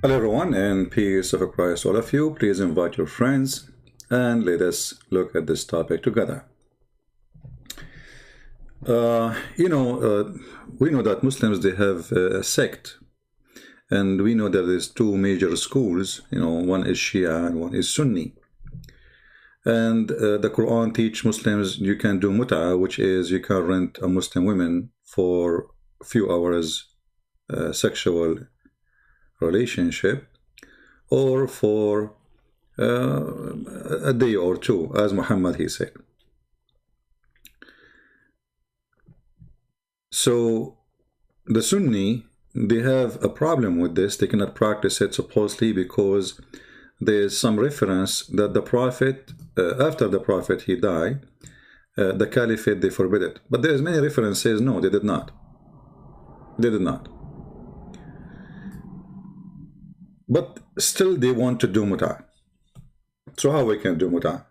Hello everyone, and peace of Christ all of you. Please invite your friends and let us look at this topic together. We know that Muslims, they have a sect, and we know that there's two major schools. One is Shia and one is Sunni. And the Quran teaches Muslims you can do mutta, which is you can rent a Muslim woman for a few hours sexual relationship, or for a day or two, as Muhammad he said. So the Sunni, they have a problem with this. They cannot practice it supposedly because there's some reference that the Prophet, after the Prophet he died, the Caliphate, they forbid it. But there's many references, no, they did not. They did not. But still they want to do mutta. So how we can do mutta?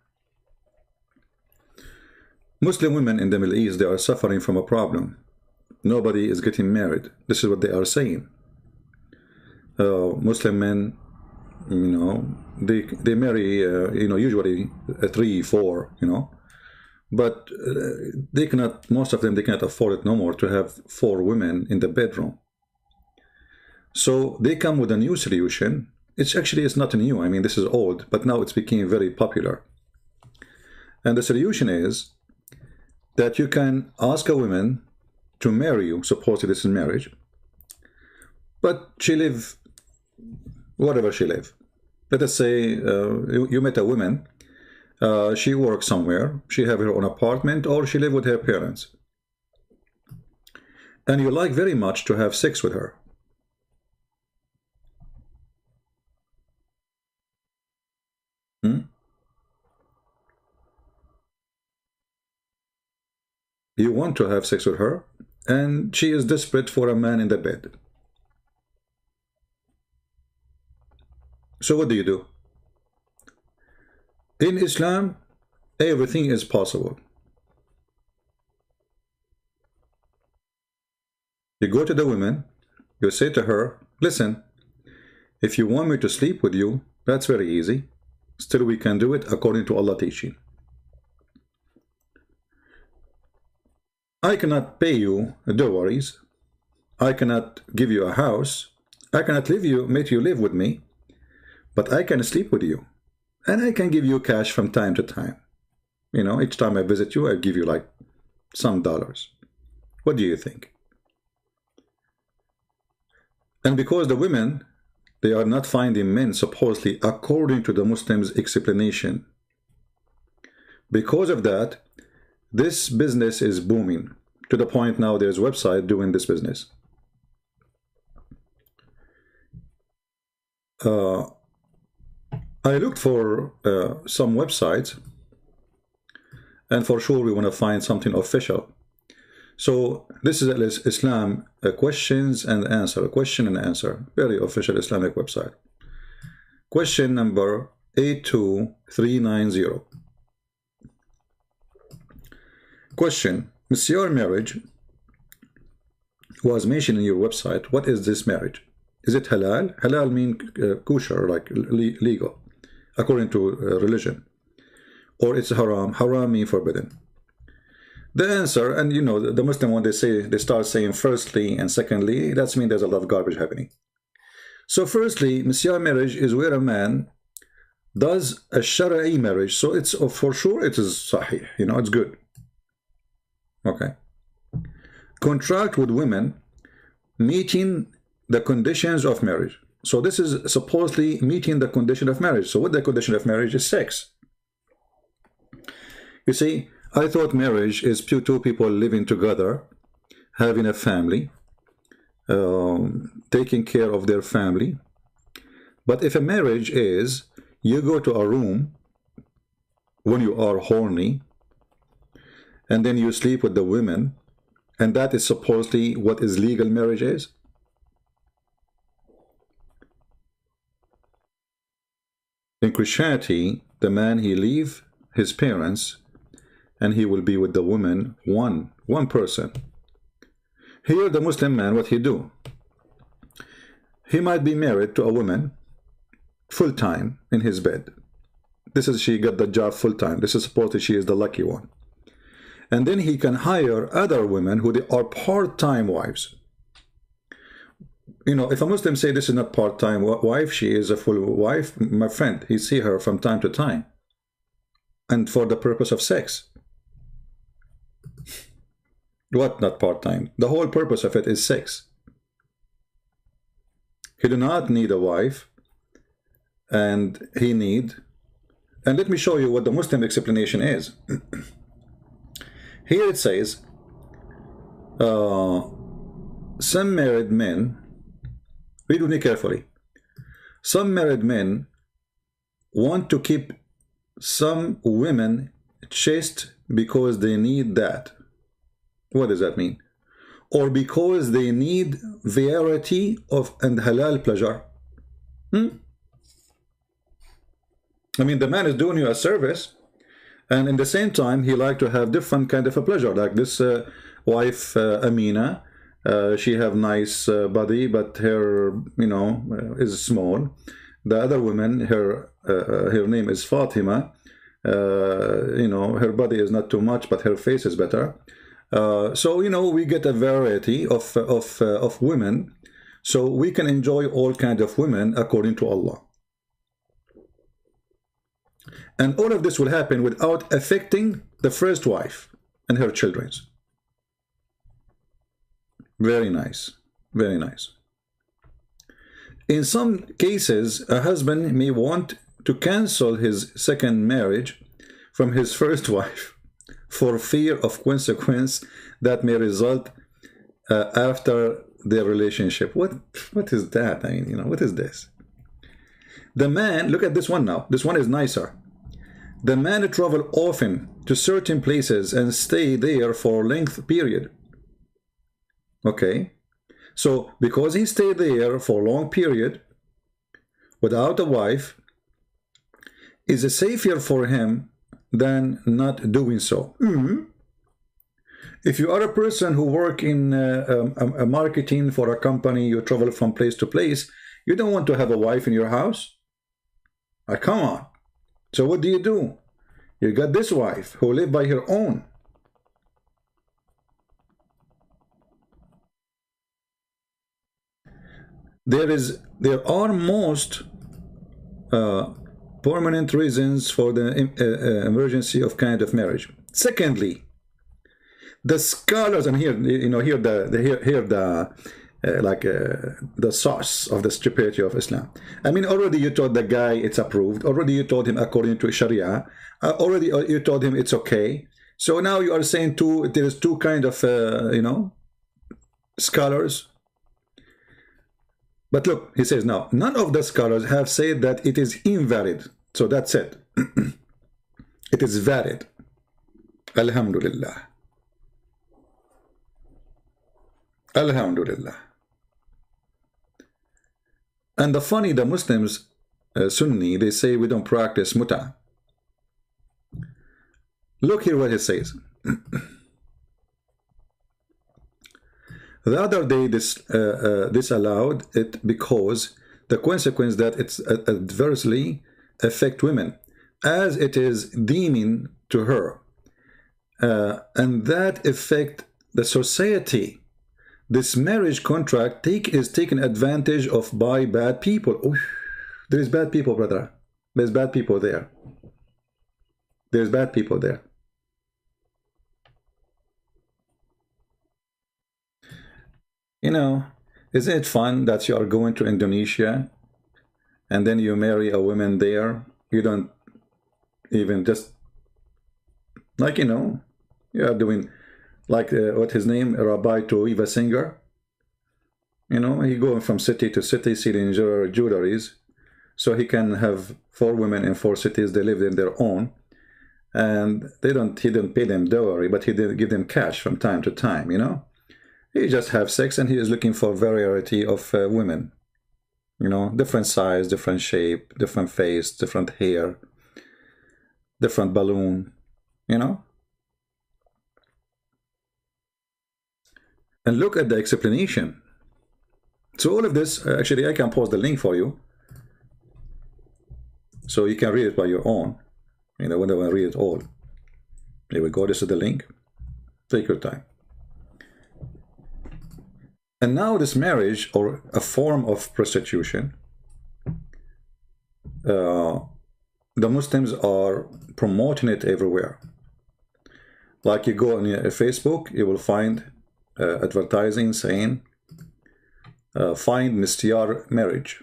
Muslim women in the Middle East, they are suffering from a problem. Nobody is getting married. This is what they are saying. Muslim men, they marry, usually 3, 4, but they cannot, most of them, they cannot afford it no more to have 4 women in the bedroom. So they come with a new solution. It's not new. I mean, this is old, but now it's became very popular. And the solution is that you can ask a woman to marry you. Supposedly this is marriage, but she live whatever she live. Let us say you met a woman. She works somewhere. She have her own apartment, or she live with her parents, and you like very much to have sex with her. You want to have sex with her, and she is desperate for a man in the bed. So what do you do? In Islam, everything is possible. You go to the woman, you say to her, listen, if you want me to sleep with you, that's very easy. Still, we can do it according to Allah's teaching. I cannot pay you dowaries. I cannot give you a house. I cannot make you live with me, but I can sleep with you, and I can give you cash from time to time. Each time I visit you, I give you like some dollars. What do you think? And because the women, they are not finding men supposedly according to the Muslims' explanation, because of that, this business is booming to the point now there's a website doing this business. I looked for some websites, and for sure we want to find something official. So this is Islam questions and answer, question and answer, very official Islamic website. Question number 82390. Question: Misyar marriage was mentioned in your website. What is this marriage? Is it halal? Halal mean kosher, like legal, according to religion. Or it's haram. Haram mean forbidden. The answer, and the Muslim one, they start saying firstly and secondly. That means there's a lot of garbage happening. So firstly, Misyar marriage is where a man does a shara'i marriage. So it's for sure it is sahih. It's good. Okay. Contract with women meeting the conditions of marriage. So this is supposedly meeting the condition of marriage. So what the condition of marriage is sex. You see, I thought marriage is two people living together, having a family, taking care of their family. But if a marriage is, you go to a room when you are horny, and then you sleep with the women, and that is supposedly what is legal marriage is. In Christianity, the man, he leave his parents and he will be with the woman, one person. Here the Muslim man, what he do? he might be married to a woman full-time in his bed. She got the job full-time. This is supposedly she is the lucky one. And then he can hire other women who they are part-time wives. You know, if a Muslim say this is not part-time wife, she is a full wife, my friend, he see her from time to time. And for the purpose of sex. What, not part-time? The whole purpose of it is sex. He do not need a wife, and he need. And let me show you what the Muslim explanation is. Here it says, some married men, read with me carefully, some married men want to keep some women chaste because they need that. What does that mean? Or because they need variety of and halal pleasure. I mean, the man is doing you a service, and in the same time, he like to have different kind of a pleasure. Like this wife, Amina, she have nice body, but her, you know, is small. The other woman, her name is Fatima. You know, her body is not too much, but her face is better. So, you know, we get a variety of women, so we can enjoy all kinds of women according to Allah. And all of this will happen without affecting the first wife and her children. Very nice. Very nice. In some cases, a husband may want to cancel his second marriage from his first wife for fear of consequence that may result after their relationship. What is that? I mean, you know, what is this? The man, look at this one now. This one is nicer. The man travel often to certain places and stay there for a length period. Okay. So, because he stayed there for a long period without a wife, is it safer for him than not doing so? If you are a person who work in a marketing for a company, you travel from place to place, you don't want to have a wife in your house. Come on. So what do? You got this wife who live by her own. There are most permanent reasons for the emergency of kind of marriage. Secondly, the scholars, and here, you know, the source of the stupidity of Islam. I mean, already you told the guy it's approved. Already you told him according to Sharia. Already you told him it's okay. So now you are saying there is two kind of, you know, scholars. But look, he says now, none of the scholars have said that it is invalid. So that's it. It is valid. Alhamdulillah. Alhamdulillah. And the Muslims, Sunni, they say we don't practice mutta. Look here what it says. The other day, this allowed it because the consequence that it's adversely affect women, as it is deeming to her, and that affect the society. This marriage contract is taken advantage of by bad people. Oof, there is bad people, brother. There's bad people there. There's bad people there. You know, isn't it fun that you are going to Indonesia and then you marry a woman there? You don't even just, like, you know, you are doing, like, what his name, Rabbi to Eva Singer. You know, he going from city to city selling jewelries, so he can have 4 women in 4 cities. They live in their own, and he didn't pay them dowry, but he did give them cash from time to time. You know, he just have sex, and he is looking for variety of women. You know, different size, different shape, different face, different hair, different balloon. You know. And look at the explanation. So all of this, actually, I can post the link for you, so you can read it by your own. You know, when I read it all. Here we go. This is the link. Take your time. And now this marriage, or a form of prostitution, the Muslims are promoting it everywhere. Like you go on Facebook, you will find advertising saying, find Misyar marriage,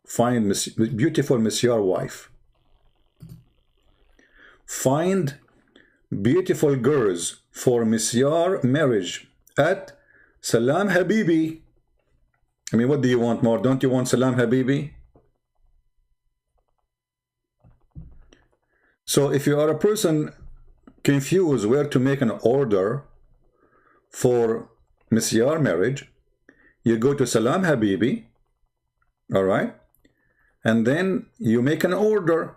find beautiful Misyar wife, find beautiful girls for Misyar marriage at Salam Habibi. I mean, what do you want more? Don't you want Salam Habibi? So if you are a person confused where to make an order for Misyar marriage, you go to Salam Habibi, all right, and then you make an order.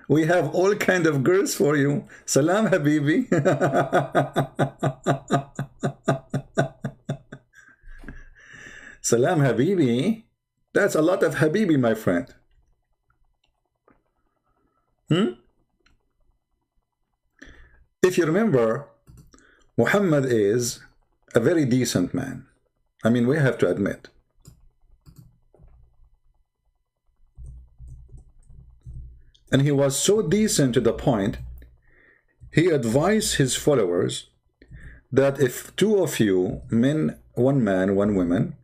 We have all kind of girls for you. Salam Habibi. Salam Habibi. That's a lot of Habibi, my friend. If you remember, Muhammad is a very decent man. I mean, we have to admit. And he was so decent to the point, he advised his followers that if two of you, men, one man, one woman,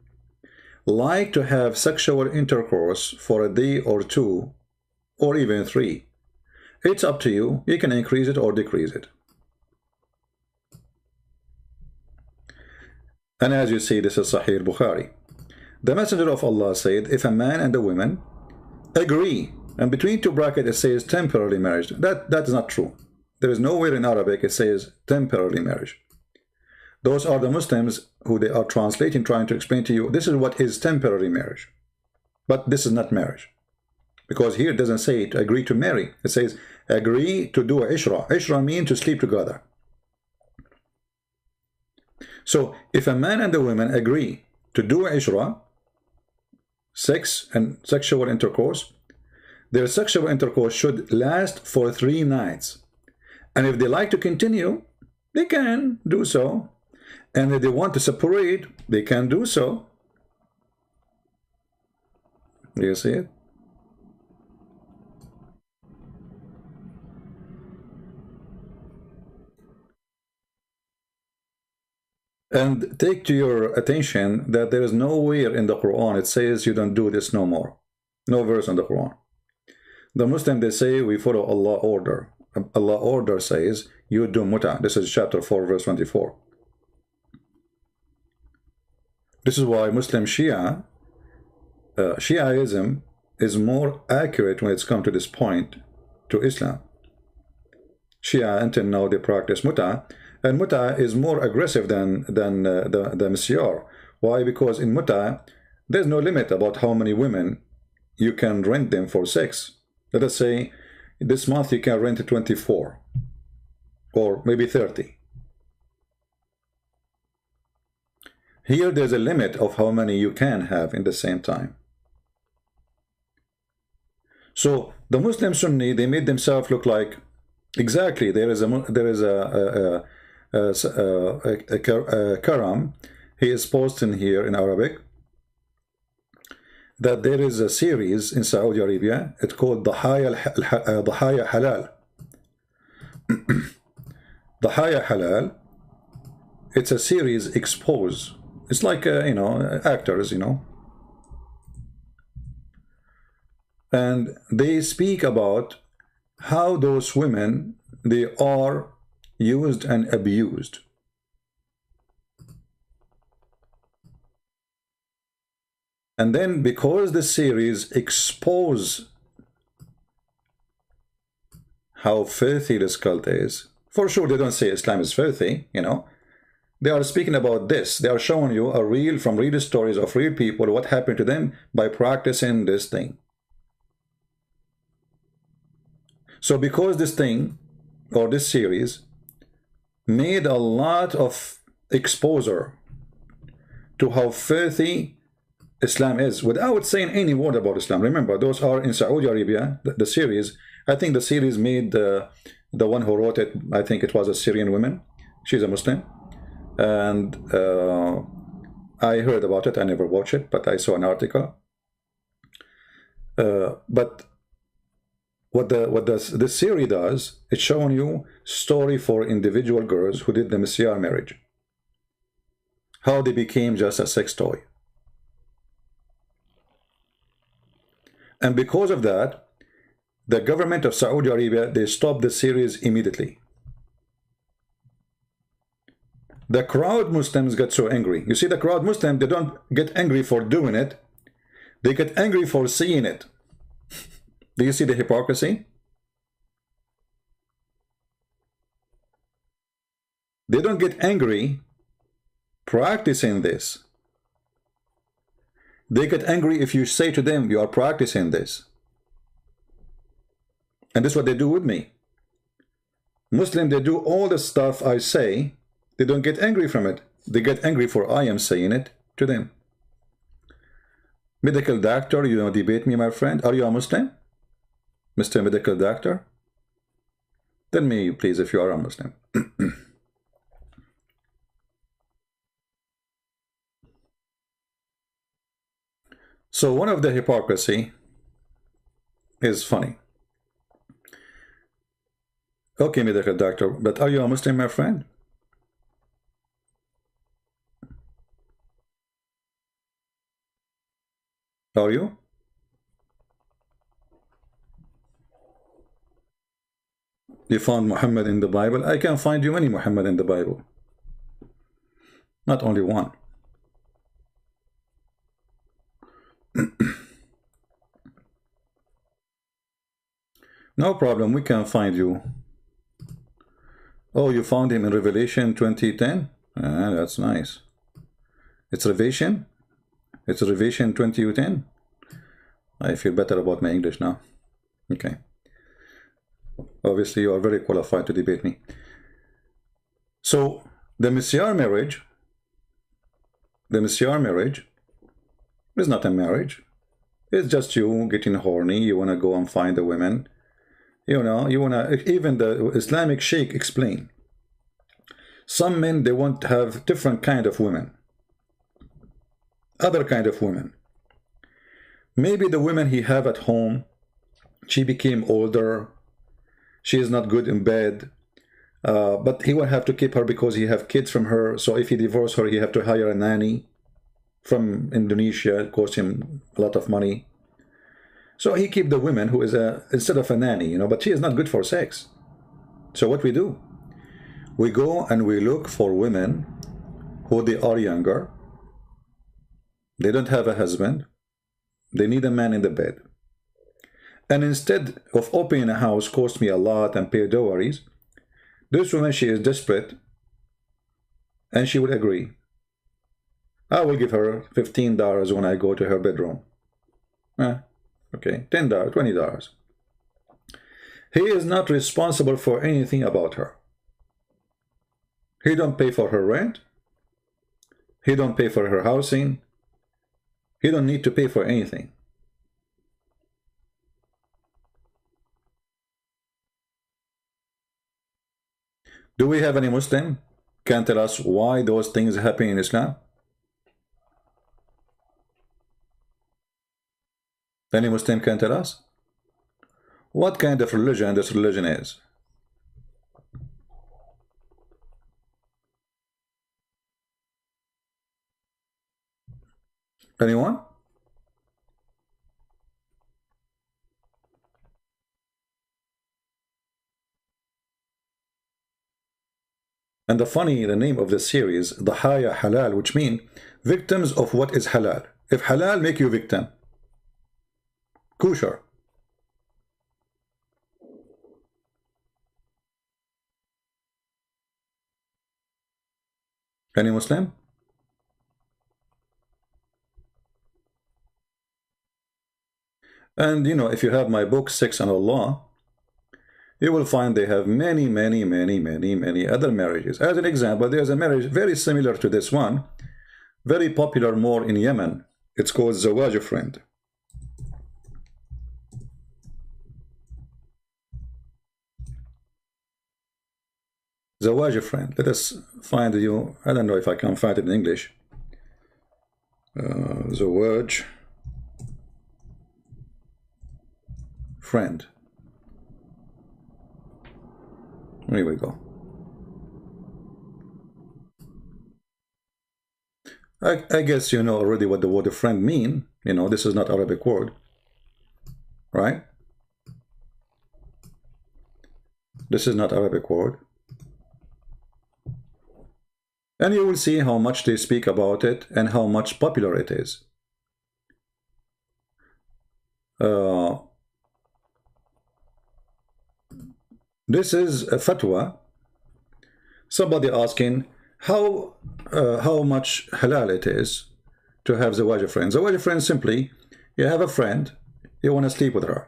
like to have sexual intercourse for a day or two, or even 3, it's up to you. You can increase it or decrease it. And as you see, this is Sahih Bukhari. The Messenger of Allah said, if a man and a woman agree, and between 2 brackets it says temporary marriage. That is not true. There is nowhere in Arabic it says temporary marriage. Those are the Muslims who they are translating, trying to explain to you, this is what is temporary marriage. But this is not marriage. Because here it doesn't say to agree to marry. It says agree to do ishra. Ishra means to sleep together. So if a man and a woman agree to do ishra, sex and sexual intercourse, their sexual intercourse should last for 3 nights. And if they like to continue, they can do so. And if they want to separate, they can do so. Do you see it? And take to your attention that there is nowhere in the Quran it says you don't do this no more. No verse in the Quran. The Muslim, they say we follow Allah order. Allah order says you do mutta. This is chapter 4 verse 24. This is why Muslim Shiaism is more accurate when it's come to this point to Islam. Shia until now they practice mutta, and mutta is more aggressive than the Misyar. Why? Because in mutta there's no limit about how many women you can rent them for sex. Let us say this month you can rent 24 or maybe 30. Here there's a limit of how many you can have in the same time. So the Muslim Sunni, they made themselves look like exactly there is a karam. He is posting here in Arabic that there is a series in Saudi Arabia. It's called Dahaya Halal. Dahaya Halal. It's a series expose. It's like you know, actors, you know, and they speak about how those women, they are used and abused. And then because the series expose how filthy this cult is, for sure they don't say Islam is filthy, you know. They are speaking about this. They are showing you from real stories of real people, what happened to them by practicing this thing. So because this thing, or this series, made a lot of exposure to how filthy Islam is without saying any word about Islam. Remember, those are in Saudi Arabia, the series. I think the series made the one who wrote it, I think it was a Syrian woman. She's a Muslim. And I heard about it. I never watched it, but I saw an article. But what the series does, it's showing you story for individual girls who did the Misyar marriage. How they became just a sex toy. And because of that, the government of Saudi Arabia, they stopped the series immediately. The crowd Muslims got so angry. You see, the crowd Muslims, they don't get angry for doing it. They get angry for seeing it. Do you see the hypocrisy? They don't get angry practicing this. They get angry if you say to them, you are practicing this. And this is what they do with me. Muslims, they do all the stuff I say. They don't get angry from it. They get angry for I am saying it to them. Medical doctor, you don't debate me, my friend. Are you a Muslim? Mr. Medical Doctor? Tell me, please, if you are a Muslim. So one of the hypocrisy is funny. Okay, Medical Doctor, but are you a Muslim, my friend? Are you? You found Muhammad in the Bible? I can find you many Muhammad in the Bible. Not only one. No problem, we can find you. Oh, you found him in Revelation 20:10? Ah, that's nice. It's Revelation? It's Revelation 20:10? I feel better about my English now. Okay. Obviously, you are very qualified to debate me. So, the Misyar marriage is not a marriage. It's just you getting horny. You want to go and find the women. You know, you want to, even the Islamic Sheikh explain. Some men, they want to have different kind of women. Other kind of women. Maybe the women he have at home, she became older. She is not good in bed. But he will have to keep her because he have kids from her. So if he divorce her, he have to hire a nanny from Indonesia. It costs him a lot of money. So he keep the women who is instead of a nanny, you know, but she is not good for sex. So what we do? We go and we look for women who they are younger. They don't have a husband. They need a man in the bed. And instead of opening a house, cost me a lot and pay dowries, this woman, she is desperate, and she would agree. I will give her $15 when I go to her bedroom. Okay, $10, $20. He is not responsible for anything about her. He don't pay for her rent. He don't pay for her housing. He don't need to pay for anything. Do we have any Muslim can tell us why those things happen in Islam? Any Muslim can tell us? What kind of religion this religion is? Anyone? And the name of the series, Dahaya Halal, which means victims of what is halal. If halal make you victim, kosher. Any Muslim? And you know, if you have my book, Sex and Allah, you will find they have many other marriages. As an example, there's a marriage very similar to this one, very popular more in Yemen. It's called Zawaj Friend. Zawaj Friend. Let us find you. I don't know if I can find it in English. Zawaj Friend. Here we go. I guess you know already what the word friend mean. You know, this is not Arabic word, right? This is not Arabic word. And you will see how much they speak about it and how much popular it is. This is a fatwa. Somebody asking how much halal it is to have zawaj friend. Zawaj friend, simply, you have a friend, you want to sleep with her.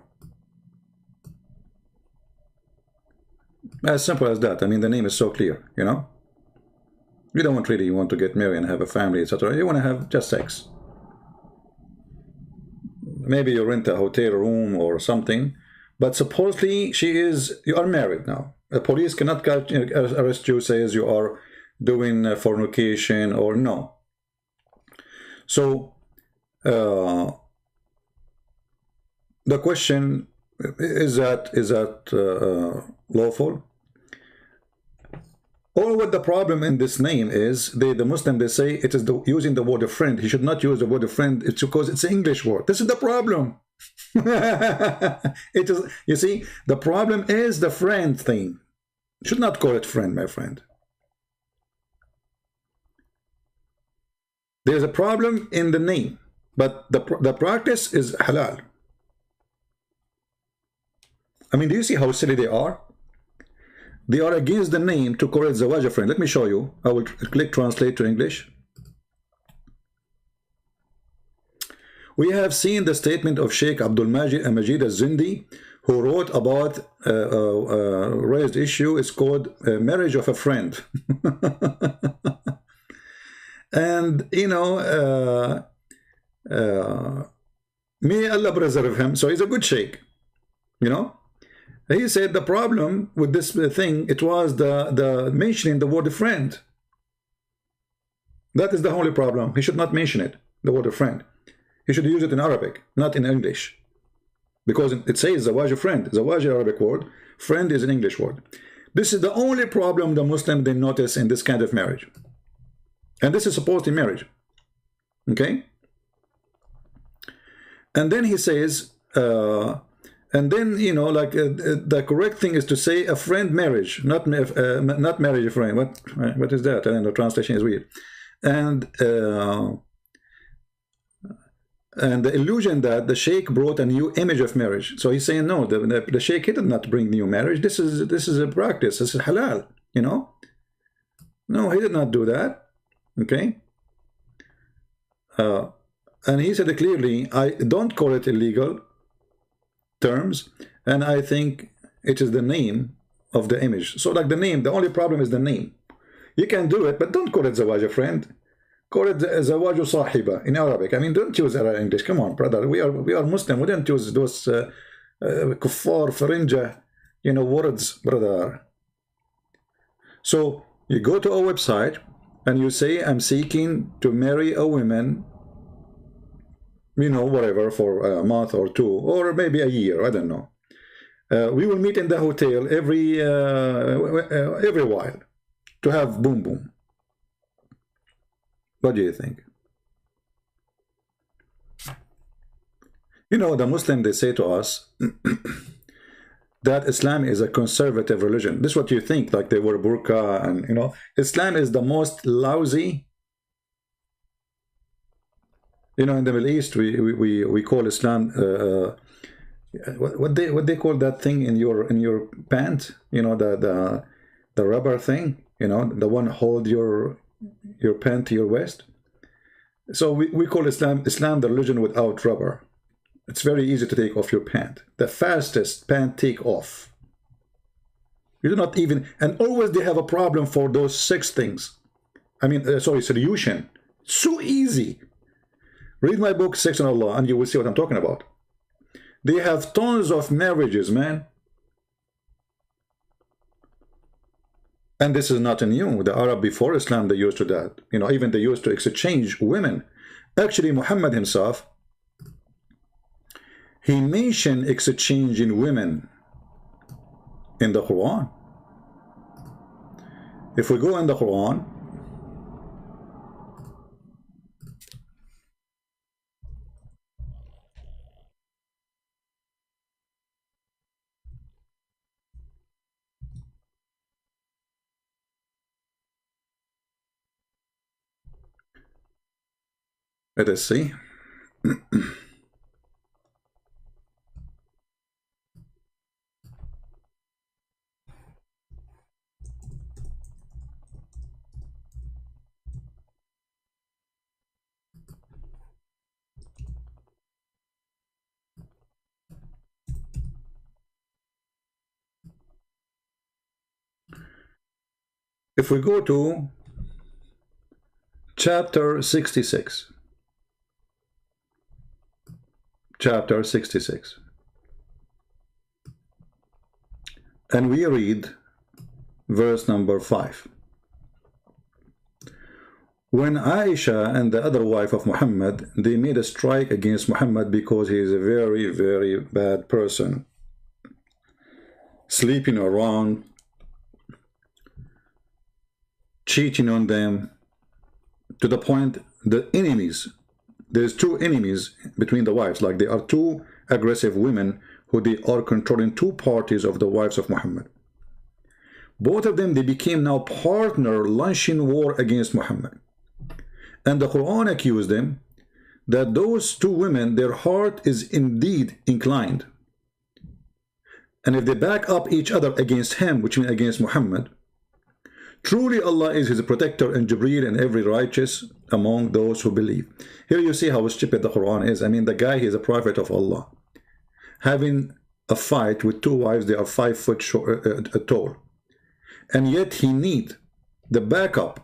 As simple as that. I mean, the name is so clear, you know. You don't really want to get married and have a family, etc. You want to have just sex. Maybe you rent a hotel room or something, but supposedly you are married now. The police cannot arrest you, says you are doing fornication or no. So the question is that lawful? Or what the problem in this name is, the Muslim, they say it is using the word friend. He should not use the word friend. It's because it's an English word. This is the problem. It is. You see, the problem is the friend thing. You should not call it friend, my friend. There's a problem in the name, but the practice is halal. I mean, do you see how silly they are? They are against the name to call it zawaj friend. Let me show you. I will click translate to English. We have seen the statement of Sheikh Abdul Majid al-Zindi, who wrote about raised issue. It's called marriage of a friend. And you know, may Allah preserve him. So he's a good sheikh, you know. He said the problem with this thing, it was the mentioning the word friend. That is the only problem. He should not mention it, the word friend. He should use it in Arabic, not in English. Because it says zawaj friend. Zawaj is an Arabic word. Friend is an English word. This is the only problem the Muslim they notice in this kind of marriage. And this is supposed in marriage. Okay? And then he says, and then, you know, like the correct thing is to say a friend marriage, not marriage a friend. What is that? I don't know, translation is weird. And the illusion that the sheikh brought a new image of marriage. So he's saying, no, the sheikh did not bring new marriage. This is a practice. This is halal, you know. No, he did not do that. Okay. And he said clearly, I don't call it illegal terms, and I think it is the name of the image. So like the name, the only problem is the name. You can do it, but don't call it zawaj friend. Call it zawaj sahiba in Arabic. I mean, don't use English. Come on, brother. We are Muslim. We don't use those kuffar, farinja, you know, words, brother. So you go to a website and you say, I'm seeking to marry a woman, you know, whatever, for a month or two, or maybe a year, I don't know. We will meet in the hotel every while to have boom boom. What do you think? You know, the Muslim, they say to us that Islam is a conservative religion. This is what you think, like they wear burqa, and you know, Islam is the most lousy. You know, in the Middle East, we call Islam what they call that thing in your pant. You know, the rubber thing. You know, the one hold your pant to your waist. So we call Islam the religion without rubber. It's very easy to take off your pant. The fastest pant take off. You do not even, and always they have a problem for those 6 things. I mean, sorry, solution. So easy. Read my book, Sex and Allah, and you will see what I'm talking about. They have tons of marriages, man. And this is not new. The Arab before Islam, they used to that. You know, even they used to exchange women. Actually, Muhammad himself, he mentioned exchanging women in the Quran. If we go in the Quran, let us see. If we go to chapter 66, chapter 66, and we read verse number 5. When Aisha and the other wife of Muhammad, they made a strike against Muhammad because he is a very, very bad person, sleeping around, cheating on them, to the point the enemies, there's 2 enemies between the wives, like there are 2 aggressive women who they are controlling 2 parties of the wives of Muhammad. Both of them, they became now partner launching war against Muhammad. And the Quran accused them that those 2 women, their heart is indeed inclined. And if they back up each other against him, which means against Muhammad, truly Allah is his protector and Jibreel and every righteous among those who believe. Here you see how stupid the Quran is. I mean, the guy, he is a prophet of Allah, having a fight with 2 wives, they are 5 foot tall. And yet he need the backup,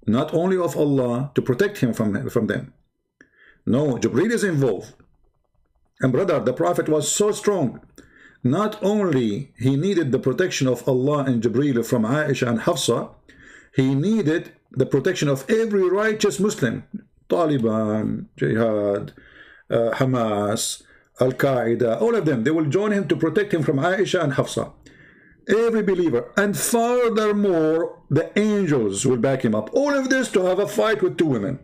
not only of Allah, to protect him from them. No, Jibreel is involved. And brother, the prophet was so strong. Not only he needed the protection of Allah and Jibreel from Aisha and Hafsa, he needed the protection of every righteous Muslim. Taliban, Jihad, Hamas, Al-Qaeda, all of them, they will join him to protect him from Aisha and Hafsa. Every believer. And furthermore, the angels will back him up. All of this to have a fight with 2 women.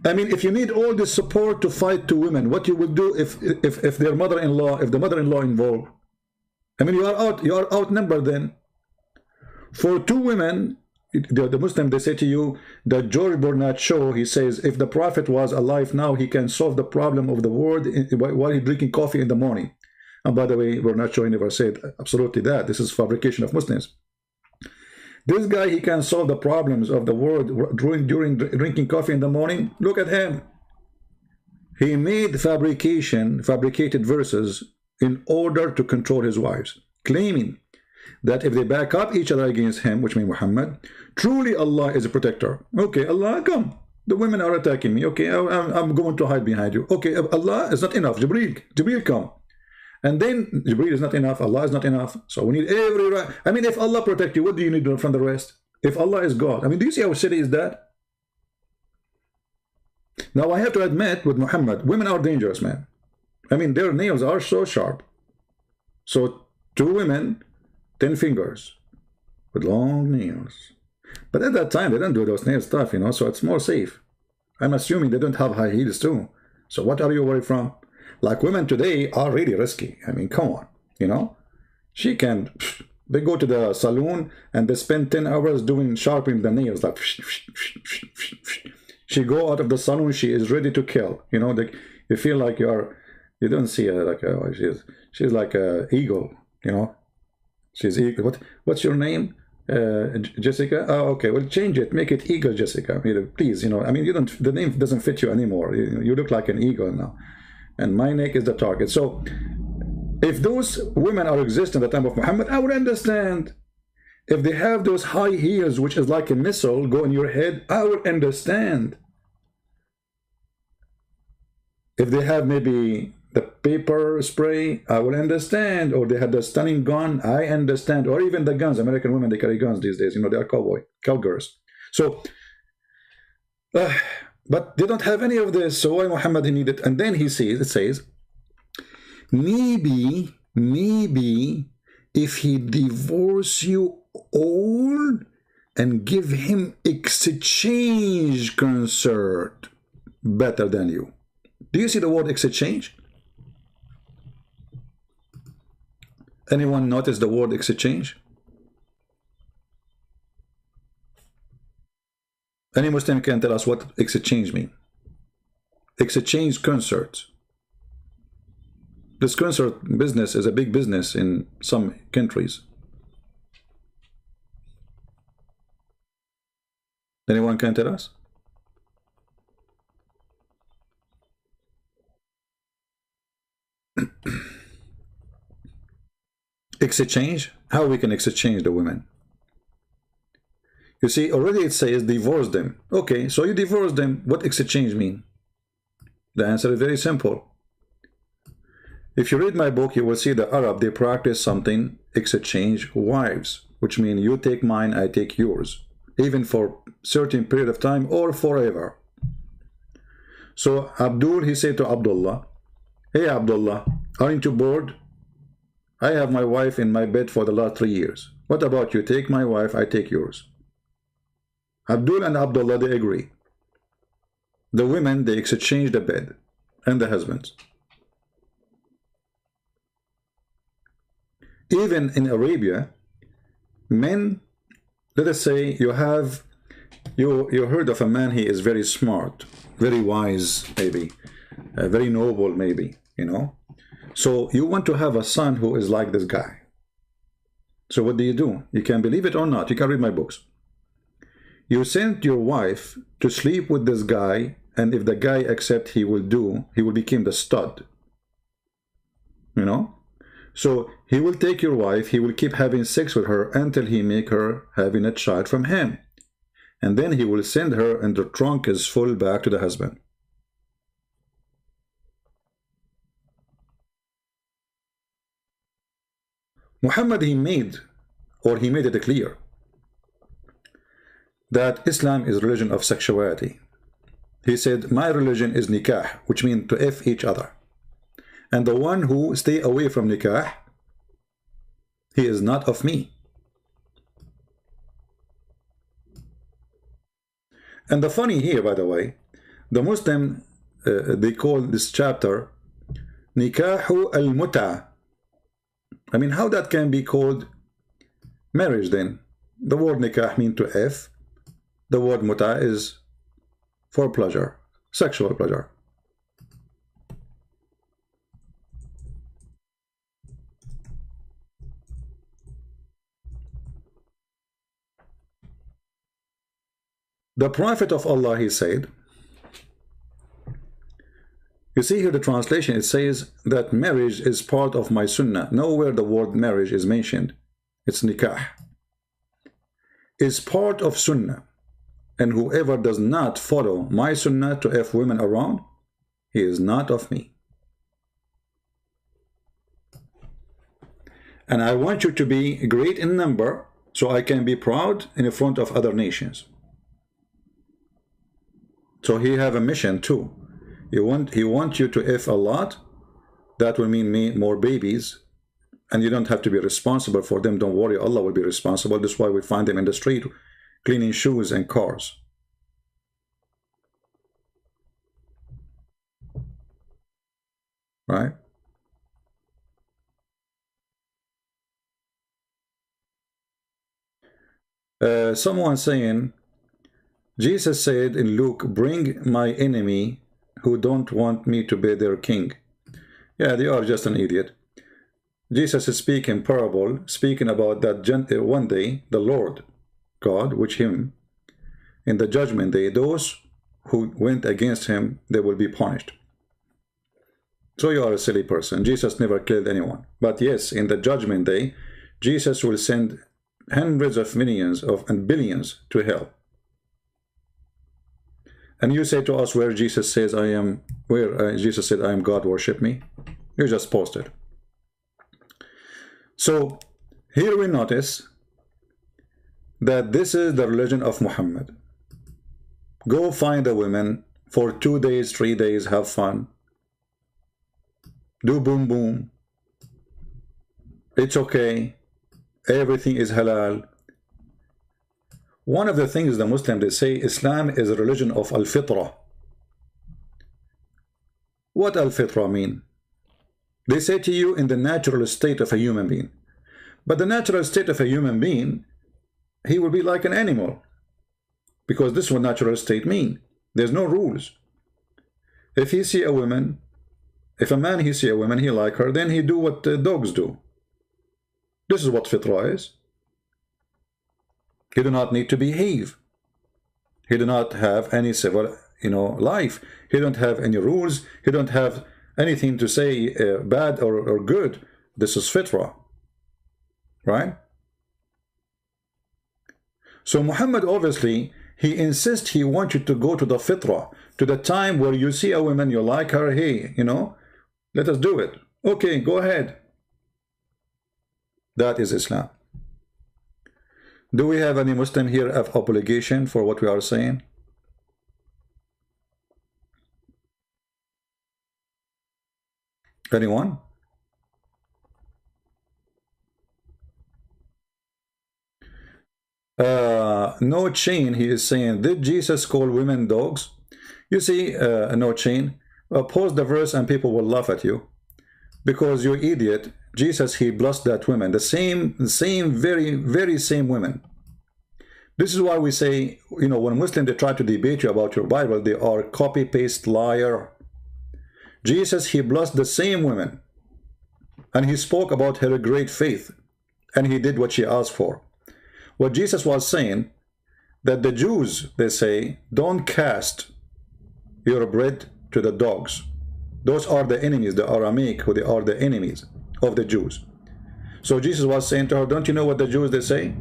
I mean, if you need all this support to fight 2 women, what you will do if their mother-in-law, if the mother-in-law involved? I mean, you are outnumbered then. For 2 women, the Muslim, they say to you, the George Bernard Shaw, he says, if the prophet was alive now, he can solve the problem of the world while he's drinking coffee in the morning. And by the way, Bernard Shaw never said absolutely that. This is fabrication of Muslims. This guy, he can solve the problems of the world during drinking coffee in the morning. Look at him. He made fabricated verses in order to control his wives, claiming that if they back up each other against him, which means Muhammad, truly Allah is a protector. Okay, Allah, come. The women are attacking me. Okay, I'm going to hide behind you. Okay, Allah is not enough. Jibreel, come. And then Jibreel is not enough, Allah is not enough. So we need every right. I mean, if Allah protect you, what do you need from the rest? If Allah is God. I mean, do you see how silly is that? Now, I have to admit, with Muhammad, women are dangerous, man. I mean, their nails are so sharp. So 2 women, 10 fingers, with long nails. But at that time, they don't do those nail stuff, you know, so it's more safe. I'm assuming they don't have high heels too. So what are you worried from? Like, women today are really risky. I mean, come on, you know. She can, they go to the saloon and they spend 10 hours doing sharpening the nails. Like, she go out of the salon, she is ready to kill. You know, you feel like you don't see her like she's like an eagle, you know. She's eagle. What's your name? Jessica? Oh, okay, well, change it, make it Eagle Jessica, please. You know, I mean, the name doesn't fit you anymore. You look like an eagle now. And my neck is the target. So If those women are existing at the time of Muhammad, I would understand. If they have those high heels, which is like a missile, go in your head, I would understand. If they have maybe the paper spray, I would understand. Or they had the stunning gun, I understand. Or even the guns. American women, they carry guns these days. You know, they are cowgirls. So, but they don't have any of this. So why Muhammad he needed? And then he says, it says, maybe if he divorce you all and give him exchange concert better than you. Do you see the word exchange? Anyone notice the word exchange? Any Muslim can tell us what exchange means. Exchange concerts. This concert business is a big business in some countries. Anyone can tell us? Exchange? How we can exchange the women? You see, already it says divorce them. Okay, so you divorce them. What exchange mean? The answer is very simple. If you read my book, you will see the Arab, they practice something, exchange wives, which means you take mine, I take yours, even for certain period of time or forever. So Abdul, he said to Abdullah, hey Abdullah, aren't you bored? I have my wife in my bed for the last 3 years. What about you? Take my wife, I take yours. Abdul and Abdullah, they agree. The women, they exchange the bed and the husbands. Even in Arabia, men, let us say you heard of a man, he is very smart, very wise, maybe, very noble, maybe, you know. So you want to have a son who is like this guy. So what do? You can believe it or not. You can read my books. You send your wife to sleep with this guy, and if the guy accepts, he will become the stud. You know? So he will take your wife, he will keep having sex with her until he make her having a child from him. And then he will send her, and the trunk is full, back to the husband. Muhammad, he made it clear that Islam is a religion of sexuality. He said, my religion is nikah, which means to F each other. And the one who stay away from nikah, he is not of me. And the funny here, by the way, the Muslim, they call this chapter Nikahu al-Mutta. I mean, how that can be called marriage then? The word nikah means to F. The word mutta is for pleasure, sexual pleasure. The Prophet of Allah, he said, you see here the translation, it says that marriage is part of my sunnah. Nowhere the word marriage is mentioned. It's nikah. It's part of sunnah. And whoever does not follow my sunnah to F women around, he is not of me. And I want you to be great in number so I can be proud in front of other nations. So he have a mission too. He want you to F a lot. That will mean more babies. And you don't have to be responsible for them. Don't worry, Allah will be responsible. That's why we find them in the street cleaning shoes and cars. Right? Someone saying, Jesus said in Luke, bring my enemy who don't want me to be their king. Yeah, they are just an idiot. Jesus is speaking parable, speaking about that one day, the Lord God, which him, in the judgment day, those who went against him, they will be punished. So you are a silly person. Jesus never killed anyone. But yes, in the judgment day, Jesus will send hundreds of millions and billions to hell. And you say to us where Jesus says I am, where Jesus said I am God, worship me. You just posted. So here we notice that this is the religion of Muhammad. Go find a woman for 2 days, 3 days, have fun. Do boom boom. It's okay. Everything is halal. One of the things the Muslims, they say Islam is a religion of al-fitra. What al-fitra mean? They say to you in the natural state of a human being. But the natural state of a human being, he will be like an animal. Because this is what natural state mean. There's no rules. If he see a woman, if a man he see a woman, he like her, then he do what dogs do. This is what fitra is. He do not need to behave. He do not have any civil, life. He don't have any rules. He don't have anything to say bad or good. This is fitra, right? So Muhammad, obviously, he insists, he wants you to go to the fitra, to the time where you see a woman, you like her, hey, let us do it. Okay, go ahead. That is Islam. Do we have any Muslim here of obligation for what we are saying? Anyone? No Chain, he is saying, did Jesus call women dogs? You see, No Chain, post the verse and people will laugh at you. Because you idiot, Jesus, he blessed that woman, the same very, very same women. This is why we say, when Muslims, they try to debate you about your Bible, they are copy-paste liar. Jesus, he blessed the same women. And he spoke about her great faith. And he did what she asked for. What Jesus was saying, that the Jews, they say, don't cast your bread to the dogs. Those are the enemies, the Aramaic, who they are the enemies of the Jews. So Jesus was saying to her, don't you know what the Jews, they say?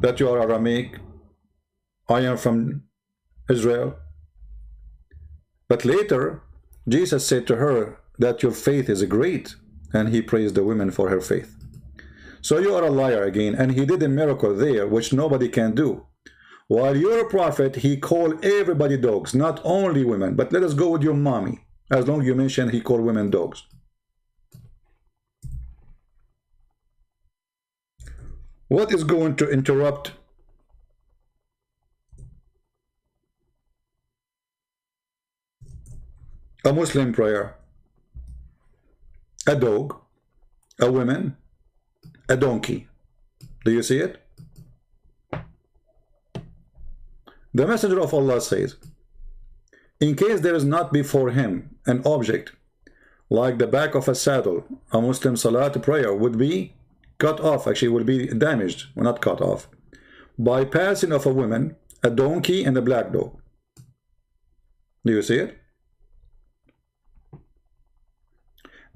That you are Aramaic. I am from Israel. But later, Jesus said to her that your faith is great. And he praised the women for her faith. So you are a liar again. And he did a miracle there, which nobody can do. While you're a prophet, he called everybody dogs, not only women. But let us go with your mommy. As long as you mention he called women dogs. What is going to interrupt a Muslim prayer? A dog, a woman, a donkey. Do you see it? The Messenger of Allah says, in case there is not before him an object like the back of a saddle, a Muslim salat prayer would be cut off, actually would be damaged, well, not cut off, by passing of a woman, a donkey, and a black dog. Do you see it?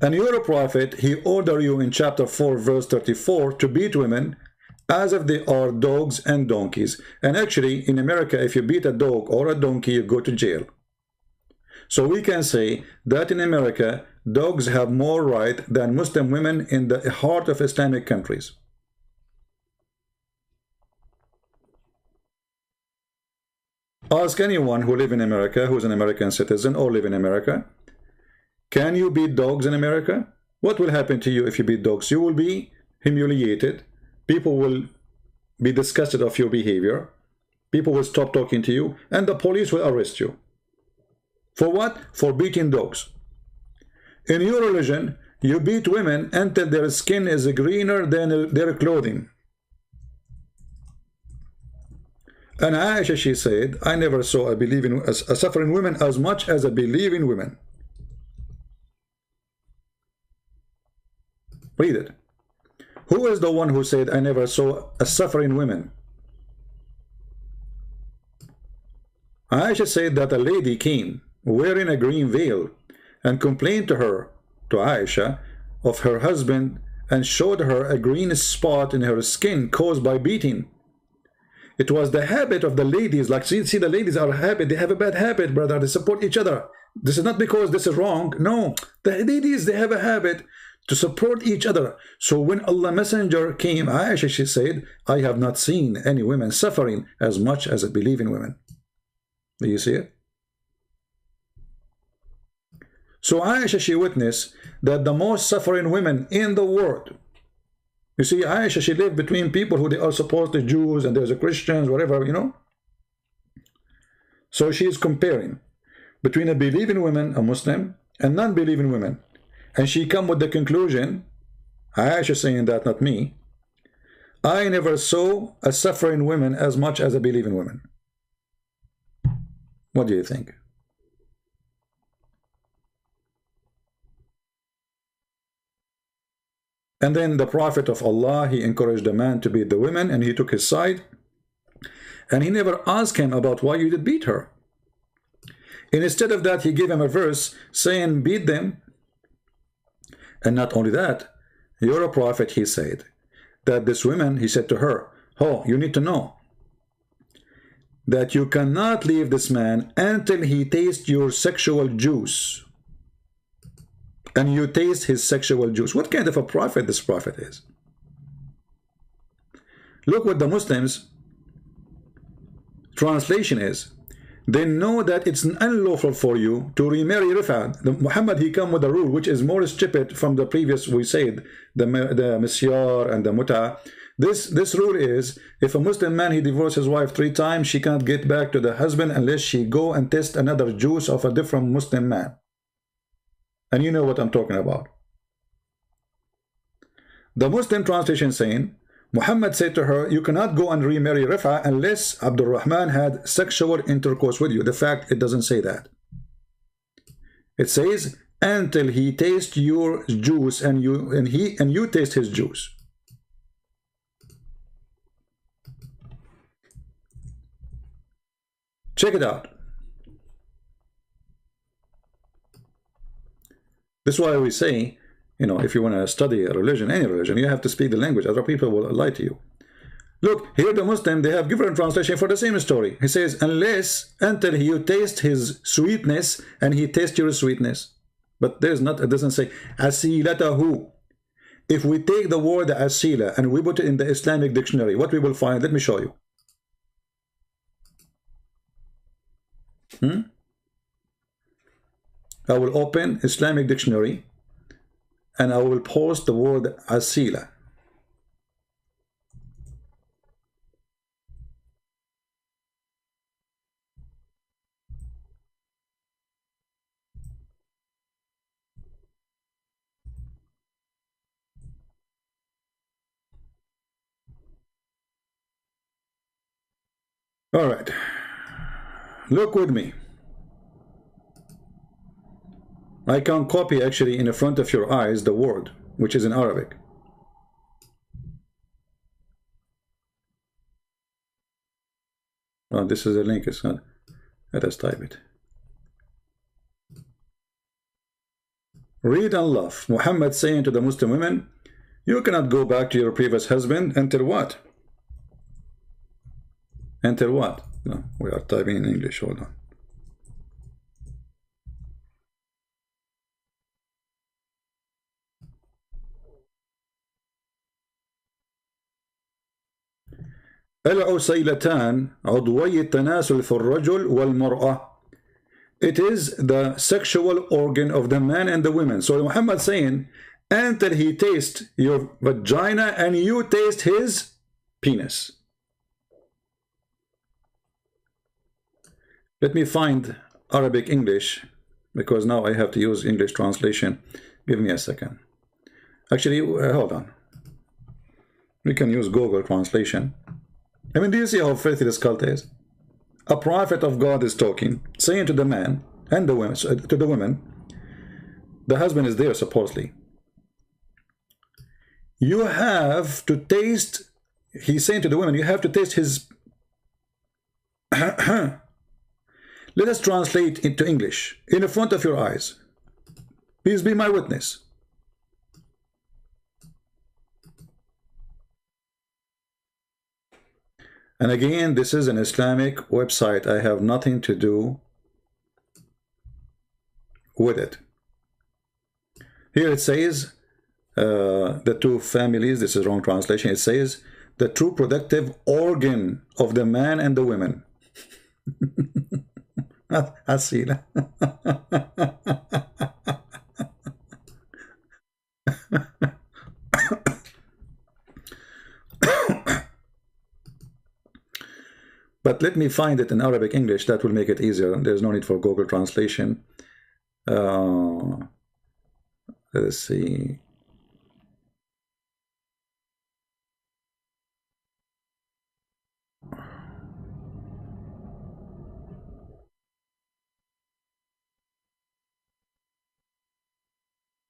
And you're a prophet, he ordered you in chapter 4, verse 34, to beat women as if they are dogs and donkeys. And actually, in America, if you beat a dog or a donkey, you go to jail. So we can say that in America, dogs have more right than Muslim women in the heart of Islamic countries. Ask anyone who lives in America, who's an American citizen or live in America, can you beat dogs in America? What will happen to you if you beat dogs? You will be humiliated. People will be disgusted of your behavior. People will stop talking to you, and the police will arrest you. For what? For beating dogs. In your religion, you beat women until their skin is greener than their clothing. And Aisha, she said, I never saw a suffering woman as much as a believing woman. Read it. Who is the one who said, I never saw a suffering woman? Aisha said that a lady came wearing a green veil, and complained to her, to Aisha, of her husband, and showed her a green spot in her skin caused by beating. It was the habit of the ladies, like see the ladies are habit, they have a bad habit, brother, they support each other. This is not because this is wrong, no, the ladies, they have a habit to support each other. So when Allah Messenger came, Aisha, she said, I have not seen any women suffering as much as believing women. Do you see it? So Aisha, she witnessed that the most suffering women in the world, you see, Aisha, she lived between people who they are supposed to Jews and there's a Christians, whatever, you know. So she is comparing between a believing woman, a Muslim, and non-believing women. And she come with the conclusion, Aisha saying that, not me, I never saw a suffering woman as much as a believing woman. What do you think? And then the Prophet of Allah, he encouraged the man to beat the women, and he took his side. And he never asked him about why you did beat her. And instead of that, he gave him a verse saying, beat them. And not only that, you're a prophet, he said, that this woman, he said to her, oh, you need to know that you cannot leave this man until he tastes your sexual juice. And you taste his sexual juice. What kind of a prophet this prophet is? Look what the Muslims translation is. They know that it's unlawful for you to remarry Rif'a. Muhammad, he come with a rule which is more stupid from the previous, we said, the Misyar and the mutta. This rule is, if a Muslim man, he divorced his wife 3 times, she can't get back to the husband unless she go and test another juice of a different Muslim man. And you know what I'm talking about. The Muslim translation saying, Muhammad said to her, you cannot go and remarry Rif'a unless Abdul Rahman had sexual intercourse with you. The fact, it doesn't say that. It says, until he tastes your juice and you taste his juice. Check it out. This is why we say, you know, if you want to study a religion, any religion, you have to speak the language. Other people will lie to you. Look, here the Muslim, they have different translation for the same story. He says, until you taste his sweetness and he tastes your sweetness. But there's not, it doesn't say, asilatahu. If we take the word asila and we put it in the Islamic dictionary, what we will find, let me show you. I will open Islamic dictionary and I will post the word asila. All right, look with me. I can copy actually in the front of your eyes the word, which is in Arabic. Oh, this is a link, it's not. Let us type it. Read and love. Muhammad saying to the Muslim women, you cannot go back to your previous husband until what? Until what? No, we are typing in English, hold on. العسيلتان عضوي التناسل في الرجل والمرأة. It is the sexual organ of the man and the women. So Muhammad saying, until he tastes your vagina and you taste his penis. Let me find Arabic English, because now I have to use English translation. Give me a second. Actually, hold on. We can use Google translation. I mean, do you see how filthy this cult is? A prophet of God is talking, saying to the man and the women, to the women, the husband is there supposedly. You have to taste, he's saying to the women, you have to taste his. Let us translate into English in the front of your eyes. Please be my witness. And again, this is an Islamic website. I have nothing to do with it. Here it says the two families. This is wrong translation. It says the true productive organ of the man and the women. I see that. But let me find it in Arabic English. That will make it easier. There's no need for Google translation. Let's see.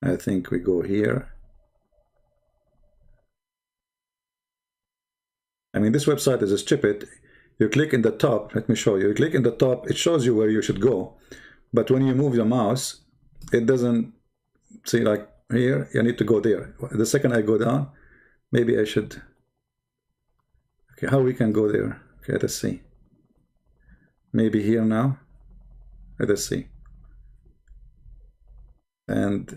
I think we go here. I mean, this website is stupid. You click in the top. Let me show you. You click in the top. It shows you where you should go. But when you move the mouse, it doesn't see, like here. You need to go there. The second I go down, maybe I should. Okay, how we can go there? Okay, let's see. Maybe here now. Let us see. And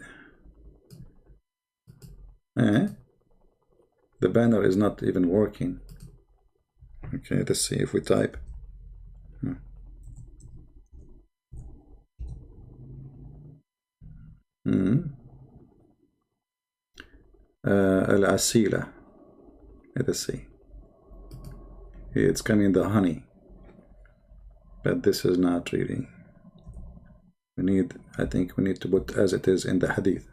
the banner is not even working. Okay, let's see if we type. Al-Asila. Let us see. It's coming the honey. But this is not really. We need, I think we need to put as it is in the hadith.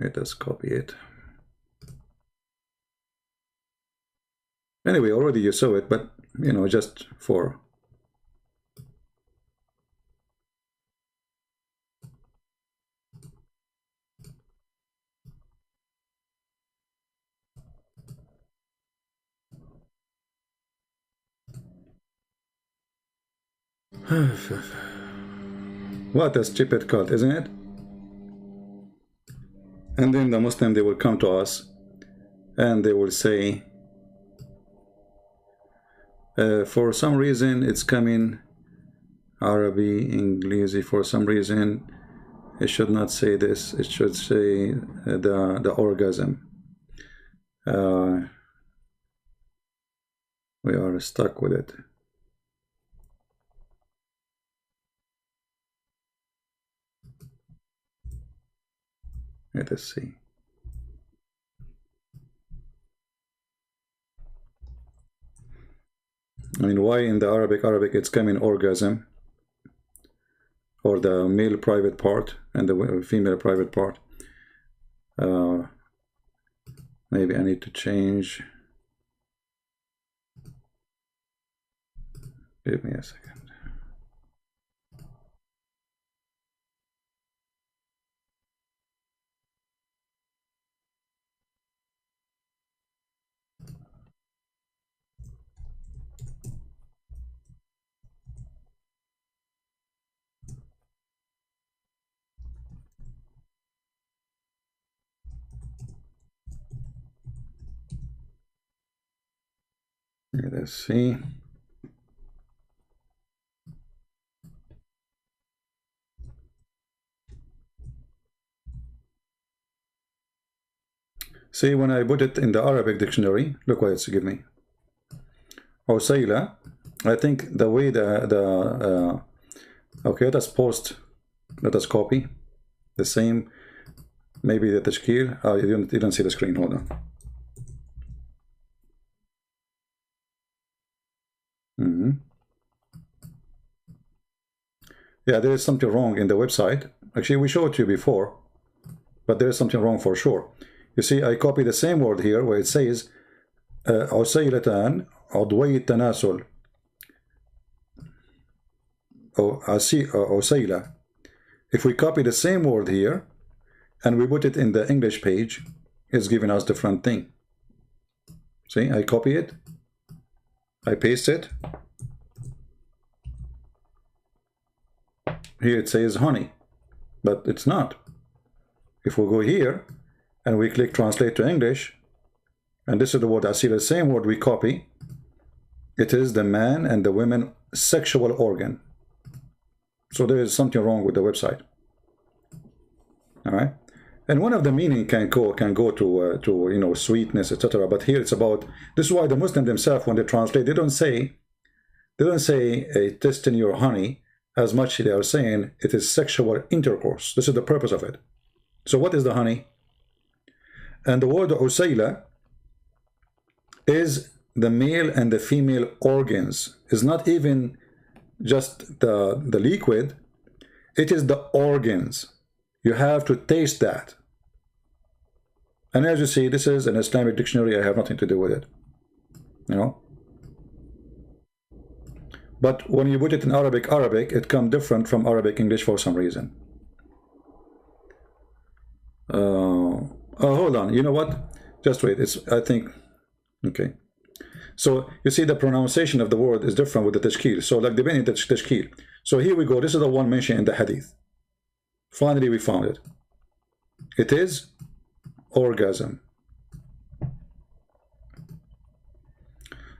Let us copy it. Anyway, already you saw it, but you know, just for what a stupid cult, isn't it? And then the Muslim, they will come to us and they will say, for some reason it's coming Arabic, English. For some reason it should not say this. It should say the orgasm. We are stuck with it. Let us see. I mean, why in the Arabic it's coming orgasm, or the male private part and the female private part? Maybe I need to change. Give me a second. Let's see. See, when I put it in the Arabic dictionary, look what it's give me. Usayla. I think the way okay, let us post, let us copy the same. Maybe the tashkil. Oh, you don't see the screen. Hold on. Yeah, there is something wrong in the website. Actually, we showed it to you before, but there is something wrong for sure. You see, I copy the same word here where it says عسيلتان عضوي التناسل أو عسيلة If we copy the same word here and we put it in the English page, it's giving us different thing. See, I copy it, I paste it. Here it says honey, but it's not. If we go here and we click translate to English, and this is the word I see, the same word we copy, it is the man and the women sexual organ. So there is something wrong with the website. All right, and one of the meaning can go to you know, sweetness, etc. But here it's about, this is why the Muslim themselves, when they translate, they don't say a test in your honey, as much they are saying it is sexual intercourse. This is the purpose of it. So what is the honey? And the word usayla is the male and the female organs. It's not even just the liquid, it is the organs. You have to taste that. And as you see, this is an Islamic dictionary. I have nothing to do with it, you know. But when you put it in Arabic, it comes different from Arabic English for some reason. Oh, hold on. You know what? Just wait. It's, I think, okay. So you see the pronunciation of the word is different with the tashkil. So like depending on the tashkil. So here we go. This is the one mentioned in the hadith. Finally, we found it. It is orgasm.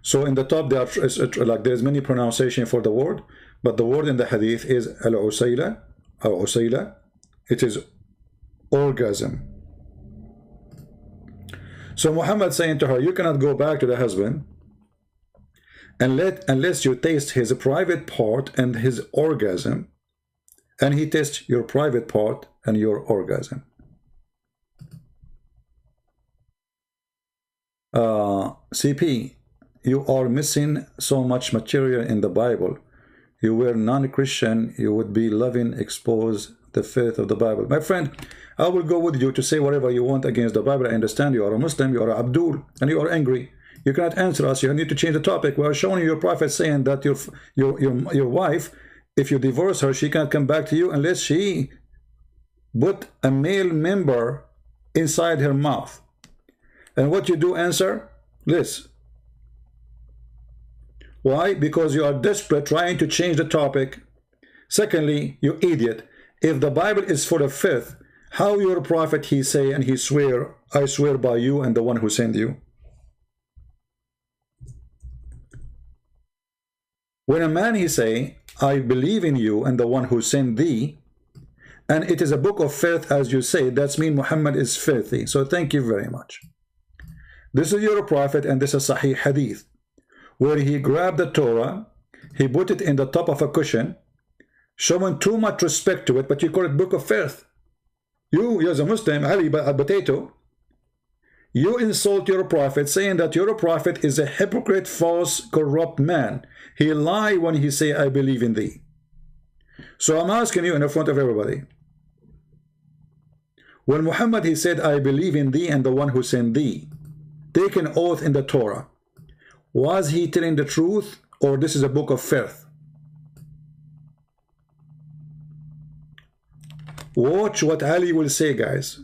So in the top there are like there's many pronunciation for the word, but the word in the hadith is al-usayla or usayla. It is orgasm. So Muhammad saying to her, you cannot go back to the husband unless you taste his private part and his orgasm, and he tastes your private part and your orgasm. CP, you are missing so much material in the Bible. You were non-Christian, you would be loving, expose the faith of the Bible. My friend, I will go with you to say whatever you want against the Bible. I understand you are a Muslim, you are Abdul, and you are angry. You cannot answer us. You need to change the topic. We are showing you your prophet saying that your wife, if you divorce her, she can't come back to you unless she put a male member inside her mouth. And what you do, answer this. Why? Because you are desperate trying to change the topic. Secondly, you idiot, if the Bible is full of filth, how your prophet he say and he swear, I swear by you and the one who sent you. When a man he say, I believe in you and the one who sent thee, and it is a book of filth as you say, that's mean Muhammad is filthy. So thank you very much. This is your prophet, and this is Sahih Hadith, where he grabbed the Torah, he put it in the top of a cushion, showing too much respect to it, but you call it book of filth. You as a Muslim, Ali a potato, you insult your prophet, saying that your prophet is a hypocrite, false, corrupt man. He lie when he say, I believe in thee. So I'm asking you in the front of everybody, when Muhammad he said, I believe in thee and the one who sent thee, take an oath in the Torah, was he telling the truth, or this is a book of filth? Watch what Ali will say, guys.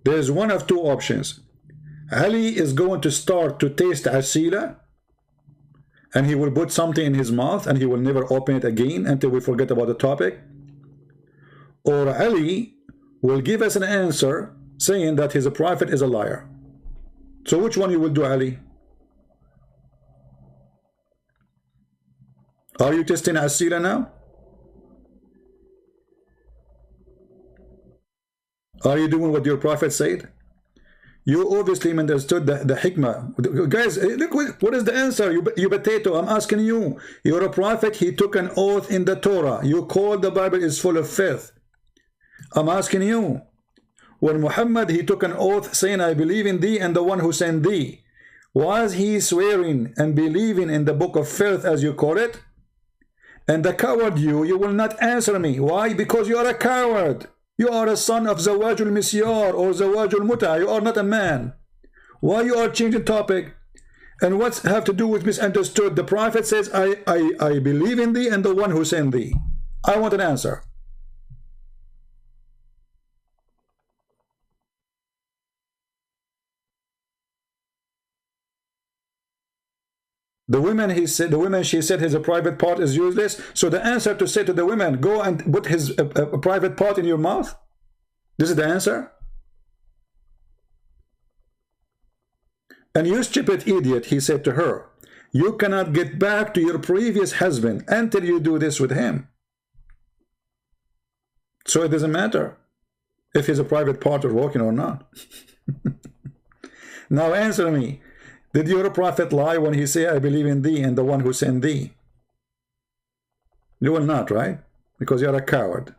There's one of two options. Ali is going to start to taste asila, and he will put something in his mouth and he will never open it again until we forget about the topic. Or Ali will give us an answer saying that his prophet is a liar. So which one you will do, Ali? Are you testing asila now? Are you doing what your prophet said? You obviously understood the hikmah. Guys, look, what is the answer? You potato, I'm asking you. You're a prophet, he took an oath in the Torah. You call the Bible is full of filth. I'm asking you. When Muhammad, he took an oath saying, I believe in thee and the one who sent thee, was he swearing and believing in the book of filth as you call it? And the coward you will not answer me. Why? Because you are a coward. You are a son of Zawajul Misyar or Zawajul Mutta. You are not a man. Why you are changing topic? And what's have to do with misunderstood? The prophet says, I believe in thee and the one who sent thee. I want an answer. The women, she said his private part is useless. So the answer to say to the women, go and put his private part in your mouth? This is the answer? And you stupid idiot, he said to her, you cannot get back to your previous husband until you do this with him. So it doesn't matter if he's a private part or walking or not. Now answer me. Did your prophet lie when he said, I believe in thee and the one who sent thee? You will not, right? Because you're a coward.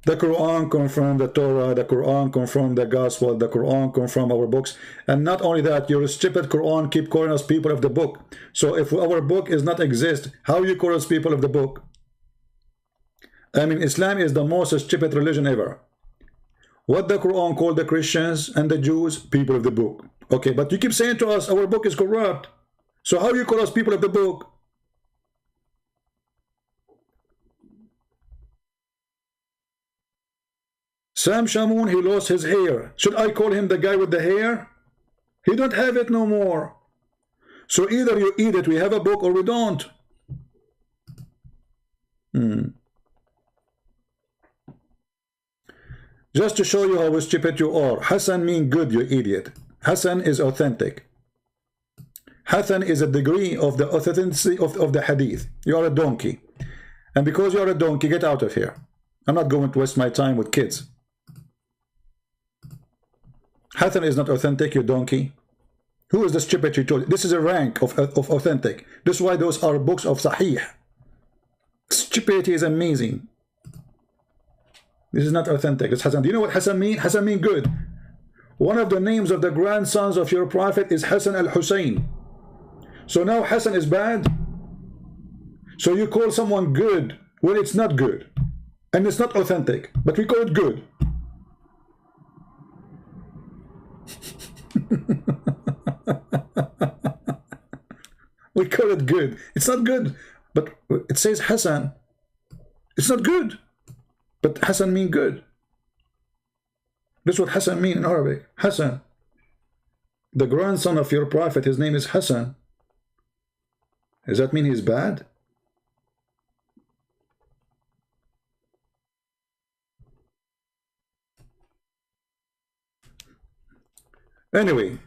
The Quran confirmed the Torah, the Quran confirmed the Gospel, the Quran confirmed our books. And not only that, your stupid Quran keep calling us people of the book. So if our book is not exist, how you call us people of the book? I mean, Islam is the most stupid religion ever. What the Quran called the Christians and the Jews, people of the book. Okay, but you keep saying to us, our book is corrupt. So how you call us people of the book? Sam Shamoun, he lost his hair. Should I call him the guy with the hair? He don't have it no more. So either you eat it, we have a book, or we don't. Just to show you how stupid you are, Hassan means good, you idiot. Hassan is authentic. Hassan is a degree of the authenticity of the hadith. You are a donkey. And because you are a donkey, get out of here. I'm not going to waste my time with kids. Hassan is not authentic, you donkey. Who is the stupid you told? This is a rank of authentic. This is why those are books of Sahih. Stupidity is amazing. This is not authentic. It's Hassan. Do you know what Hassan means? Hassan means good. One of the names of the grandsons of your prophet is Hassan al-Hussein. So now Hassan is bad? So you call someone good when it's not good. And it's not authentic. But we call it good. We call it good. It's not good. But it says Hassan. It's not good. But Hassan means good. This is what Hassan means in Arabic. Hassan. The grandson of your prophet, his name is Hassan. Does that mean he's bad? Anyway,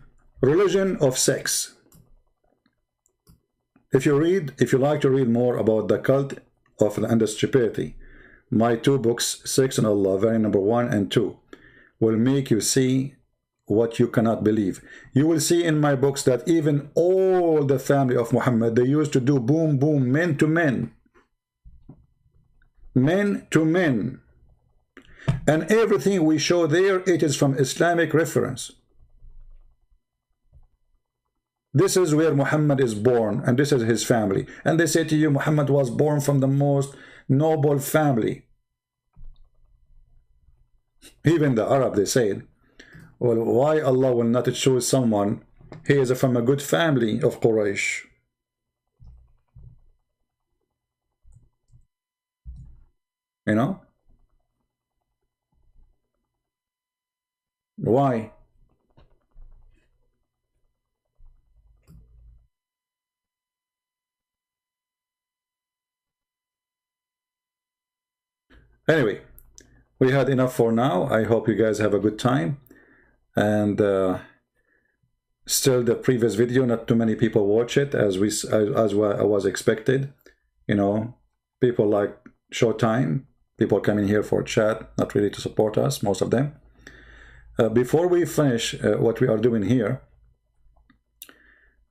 religion of sex. If you like to read more about the cult of the stupidity, my two books, Sex and Allah, variant number 1 and 2, will make you see what you cannot believe. You will see in my books that even all the family of Muhammad, they used to do boom, boom, men to men. Men to men. And everything we show there, it is from Islamic reference. This is where Muhammad is born, and this is his family. And they say to you, Muhammad was born from the most noble family. Even the Arab, they said, well, why Allah will not choose someone? He is from a good family of Quraysh. You know? Why? Anyway, we had enough for now. I hope you guys have a good time. And still the previous video, not too many people watch it as I was expected. You know, people like Showtime, people coming here for chat, not really to support us, most of them. Before we finish what we are doing here,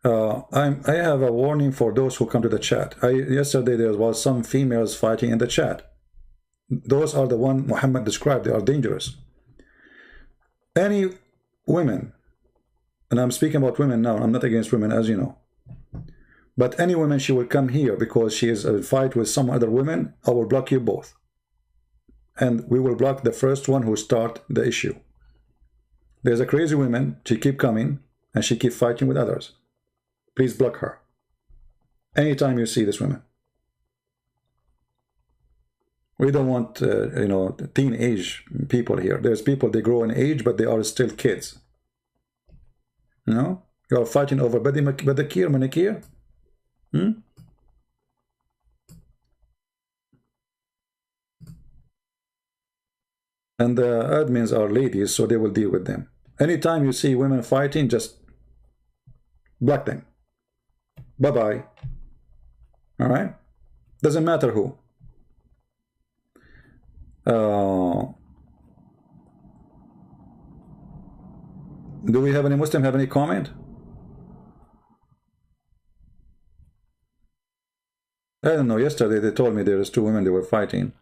I have a warning for those who come to the chat. Yesterday there was some females fighting in the chat. Those are the one Muhammad described. They are dangerous. Any women, and I'm speaking about women now, I'm not against women, as you know, but any woman, she will come here because she is in a fight with some other women, I will block you both. And we will block the first one who start the issue. There's a crazy woman, she keep coming, and she keep fighting with others. Please block her. Anytime you see this woman. We don't want, you know, teenage people here. There's people, they grow in age, but they are still kids. You know, you are fighting over pedicure, manicure. And the admins are ladies, so they will deal with them. Anytime you see women fighting, just block them. Bye-bye. All right? Doesn't matter who. Do we have any Muslim have any comment? I don't know. Yesterday they told me there was 2 women they were fighting.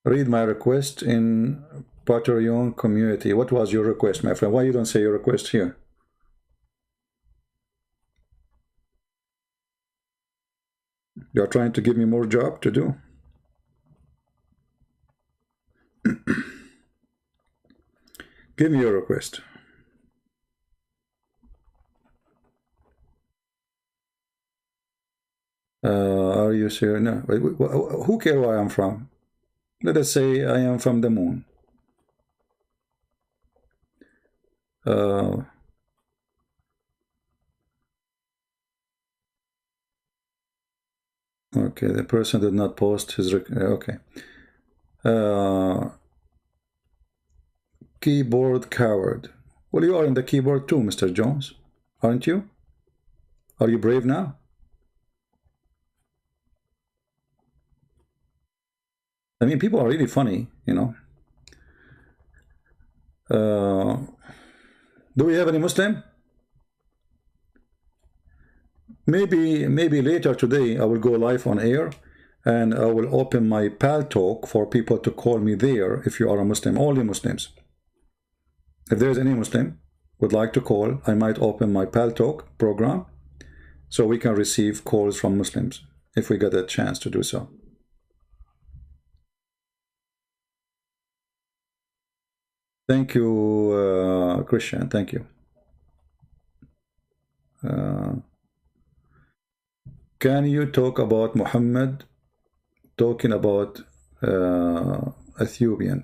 Read my request in Patreon community. What was your request, my friend? Why you don't say your request here? You're trying to give me more job to do. Give me your request. Are you serious? No. Who cares where I'm from? Let us say I am from the moon. Okay, the person did not post his... Okay. Keyboard coward. Well, you are in the keyboard too, Mr. Jones, aren't you? Are you brave now? I mean, people are really funny, you know. Do we have any Muslim? Maybe later today I will go live on air and I will open my Pal Talk for people to call me there if you are a Muslim, only Muslims. If there's any Muslim would like to call, I might open my Pal Talk program so we can receive calls from Muslims if we get a chance to do so. Thank you, Christian. Thank you. Can you talk about Muhammad talking about Ethiopian?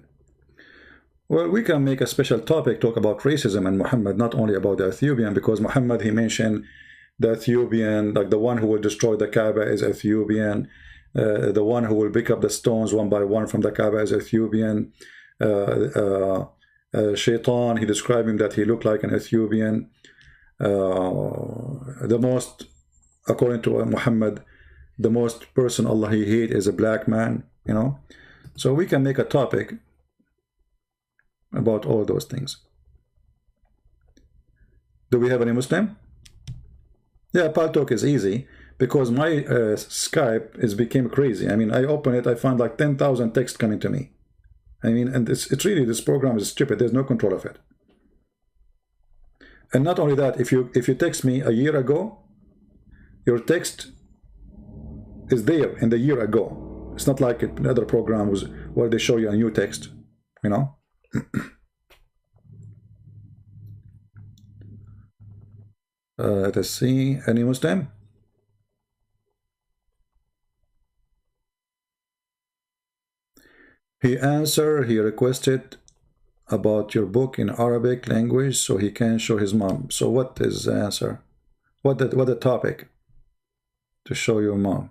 Well, we can make a special topic, talk about racism and Muhammad, not only about the Ethiopian, because Muhammad, he mentioned the Ethiopian, like the one who will destroy the Kaaba is Ethiopian, the one who will pick up the stones one by one from the Kaaba is Ethiopian. Shaitan, he described him that he looked like an Ethiopian. The most, according to Muhammad, the most person Allah he hate is a black man, you know. So we can make a topic about all those things. Do we have any Muslim? Yeah, Pal Talk is easy because my Skype became crazy. I mean, I open it, I find like 10,000 texts coming to me. I mean, and it's really, this program is stupid. There's no control of it. And not only that, if you text me a year ago, your text is there in the year ago. It's not like another program where they show you a new text, you know. Let us see, any Muslim? He answered, he requested about your book in Arabic language so he can show his mom. So what is the answer? What the topic to show your mom?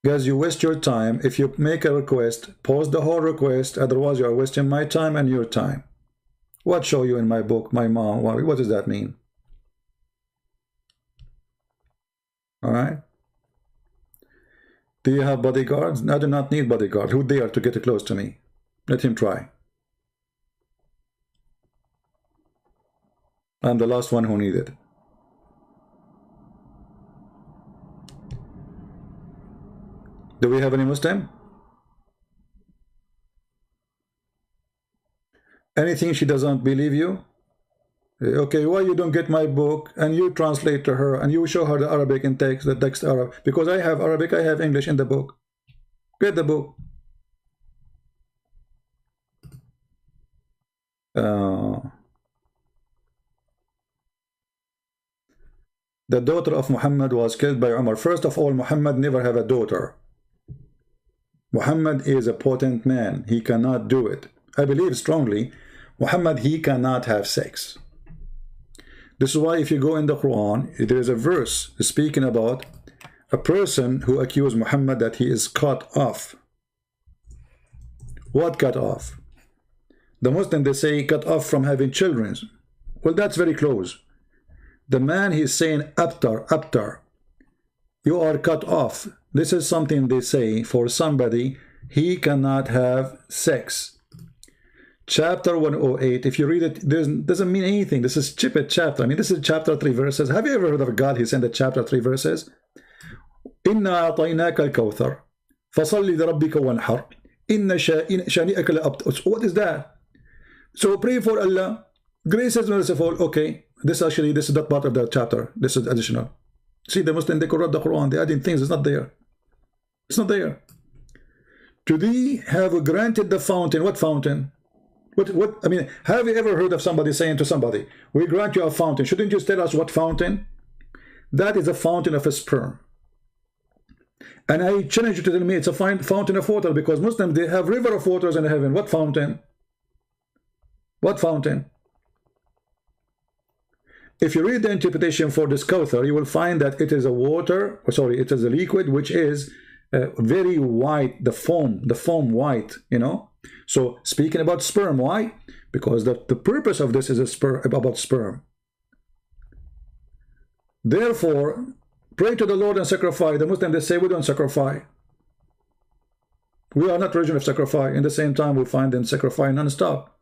Guys, you waste your time. If you make a request, post the whole request, otherwise you are wasting my time and your time. What show you in my book, my mom? What does that mean? All right. Do you have bodyguards? I do not need bodyguard. Who dare to get close to me? Let him try. I'm the last one who needed it. Do we have any Muslim? Anything she doesn't believe you? Okay, why you don't get my book and you translate to her and you show her the Arabic in text, the text Arab? Because I have Arabic, I have English in the book. Get the book. the daughter of Muhammad was killed by Umar. First of all, Muhammad never have a daughter. Muhammad is a potent man. He cannot do it. I believe strongly, Muhammad, he cannot have sex. This is why if you go in the Quran, there is a verse speaking about a person who accused Muhammad that he is cut off. What cut off? The Muslims, they say cut off from having children. Well, that's very close. The man, he's saying abtar. You are cut off. This is something they say for somebody, he cannot have sex. Chapter 108, if you read it, doesn't mean anything. This is stupid chapter. I mean, this is chapter 3 verses. Have you ever heard of a God he sent a chapter 3 verses? Inna a'tainaka al-kawthar fasalli li rabbika wanhar inna shani'aka la-abtar. What is that? So pray for Allah. Grace is merciful. Okay, this is not part of the chapter. This is additional. See, the Muslim, they corrupt the Quran. They adding things. It's not there. It's not there. To thee have granted the fountain. What fountain? What? I mean, have you ever heard of somebody saying to somebody, we grant you a fountain? Shouldn't you tell us what fountain? That is a fountain of a sperm. And I challenge you to tell me it's a fountain of water, because Muslims, they have river of waters in heaven. What fountain? What fountain? If you read the interpretation for this Kawthar, you will find that it is a water, sorry, it is a liquid which is very white, the foam white, you know. So speaking about sperm, why? Because the purpose of this is about sperm. Therefore, pray to the Lord and sacrifice. The Muslims, they say we don't sacrifice. We are not religion of sacrifice. In the same time, we find them sacrifice non-stop.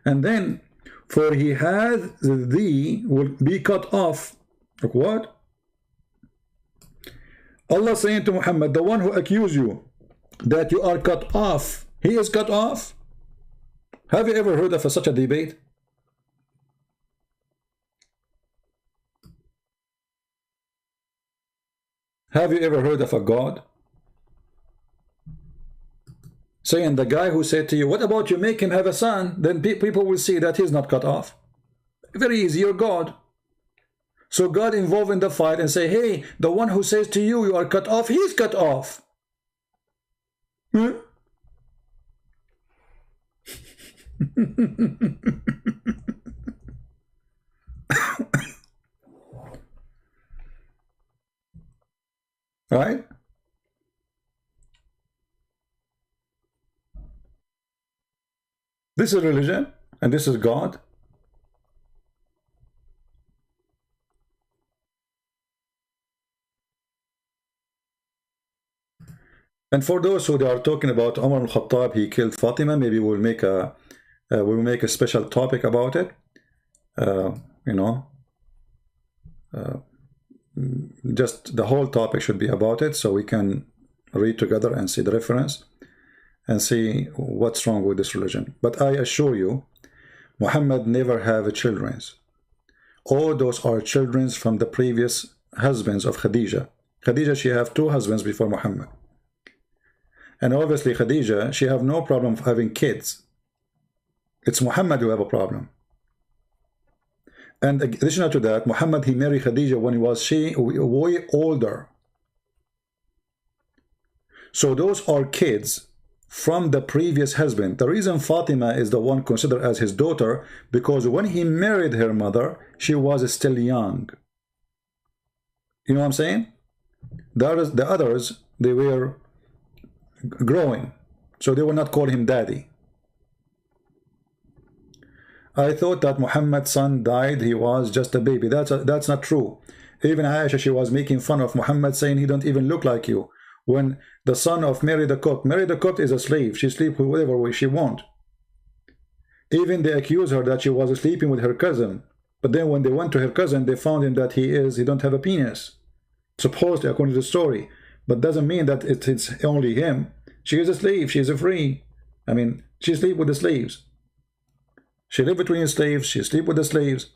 And then, for he has thee will be cut off. Like what? Allah saying to Muhammad, the one who accused you that you are cut off, he is cut off. Have you ever heard of such a debate? Have you ever heard of a God saying the guy who said to you, what about you make him have a son? Then people will see that he's not cut off. Very easy, you're God. So God involved in the fight and say, hey, the one who says to you, you are cut off, he's cut off. Hmm? Right? This is religion and this is God. And for those who are talking about Umar al-Khattab, he killed Fatima, maybe we'll make a special topic about it. You know, just the whole topic should be about it, so we can read together and see the reference and see what's wrong with this religion. But I assure you, Muhammad never have children. All those are children from the previous husbands of Khadija. Khadija, she have 2 husbands before Muhammad. And obviously Khadija, she have no problem having kids. It's Muhammad who have a problem. And additional to that, Muhammad, he married Khadija when he was way older. So those are kids from the previous husband. The reason Fatima is the one considered as his daughter, because when he married her mother, she was still young. You know what I'm saying? The others, they were growing, so they will not call him daddy. I thought that Muhammad's son died, he was just a baby. That's not true. Even Aisha, she was making fun of Muhammad, saying he don't even look like you. When the son of Mary the Copt is a slave, she sleeps with whatever way she wants. Even they accuse her that she was sleeping with her cousin, but then when they went to her cousin, they found him that he don't have a penis, supposedly according to the story. But doesn't mean that it's only him. She is a slave. She is a free. I mean, she sleep with the slaves. She lived between slaves. She sleep with the slaves.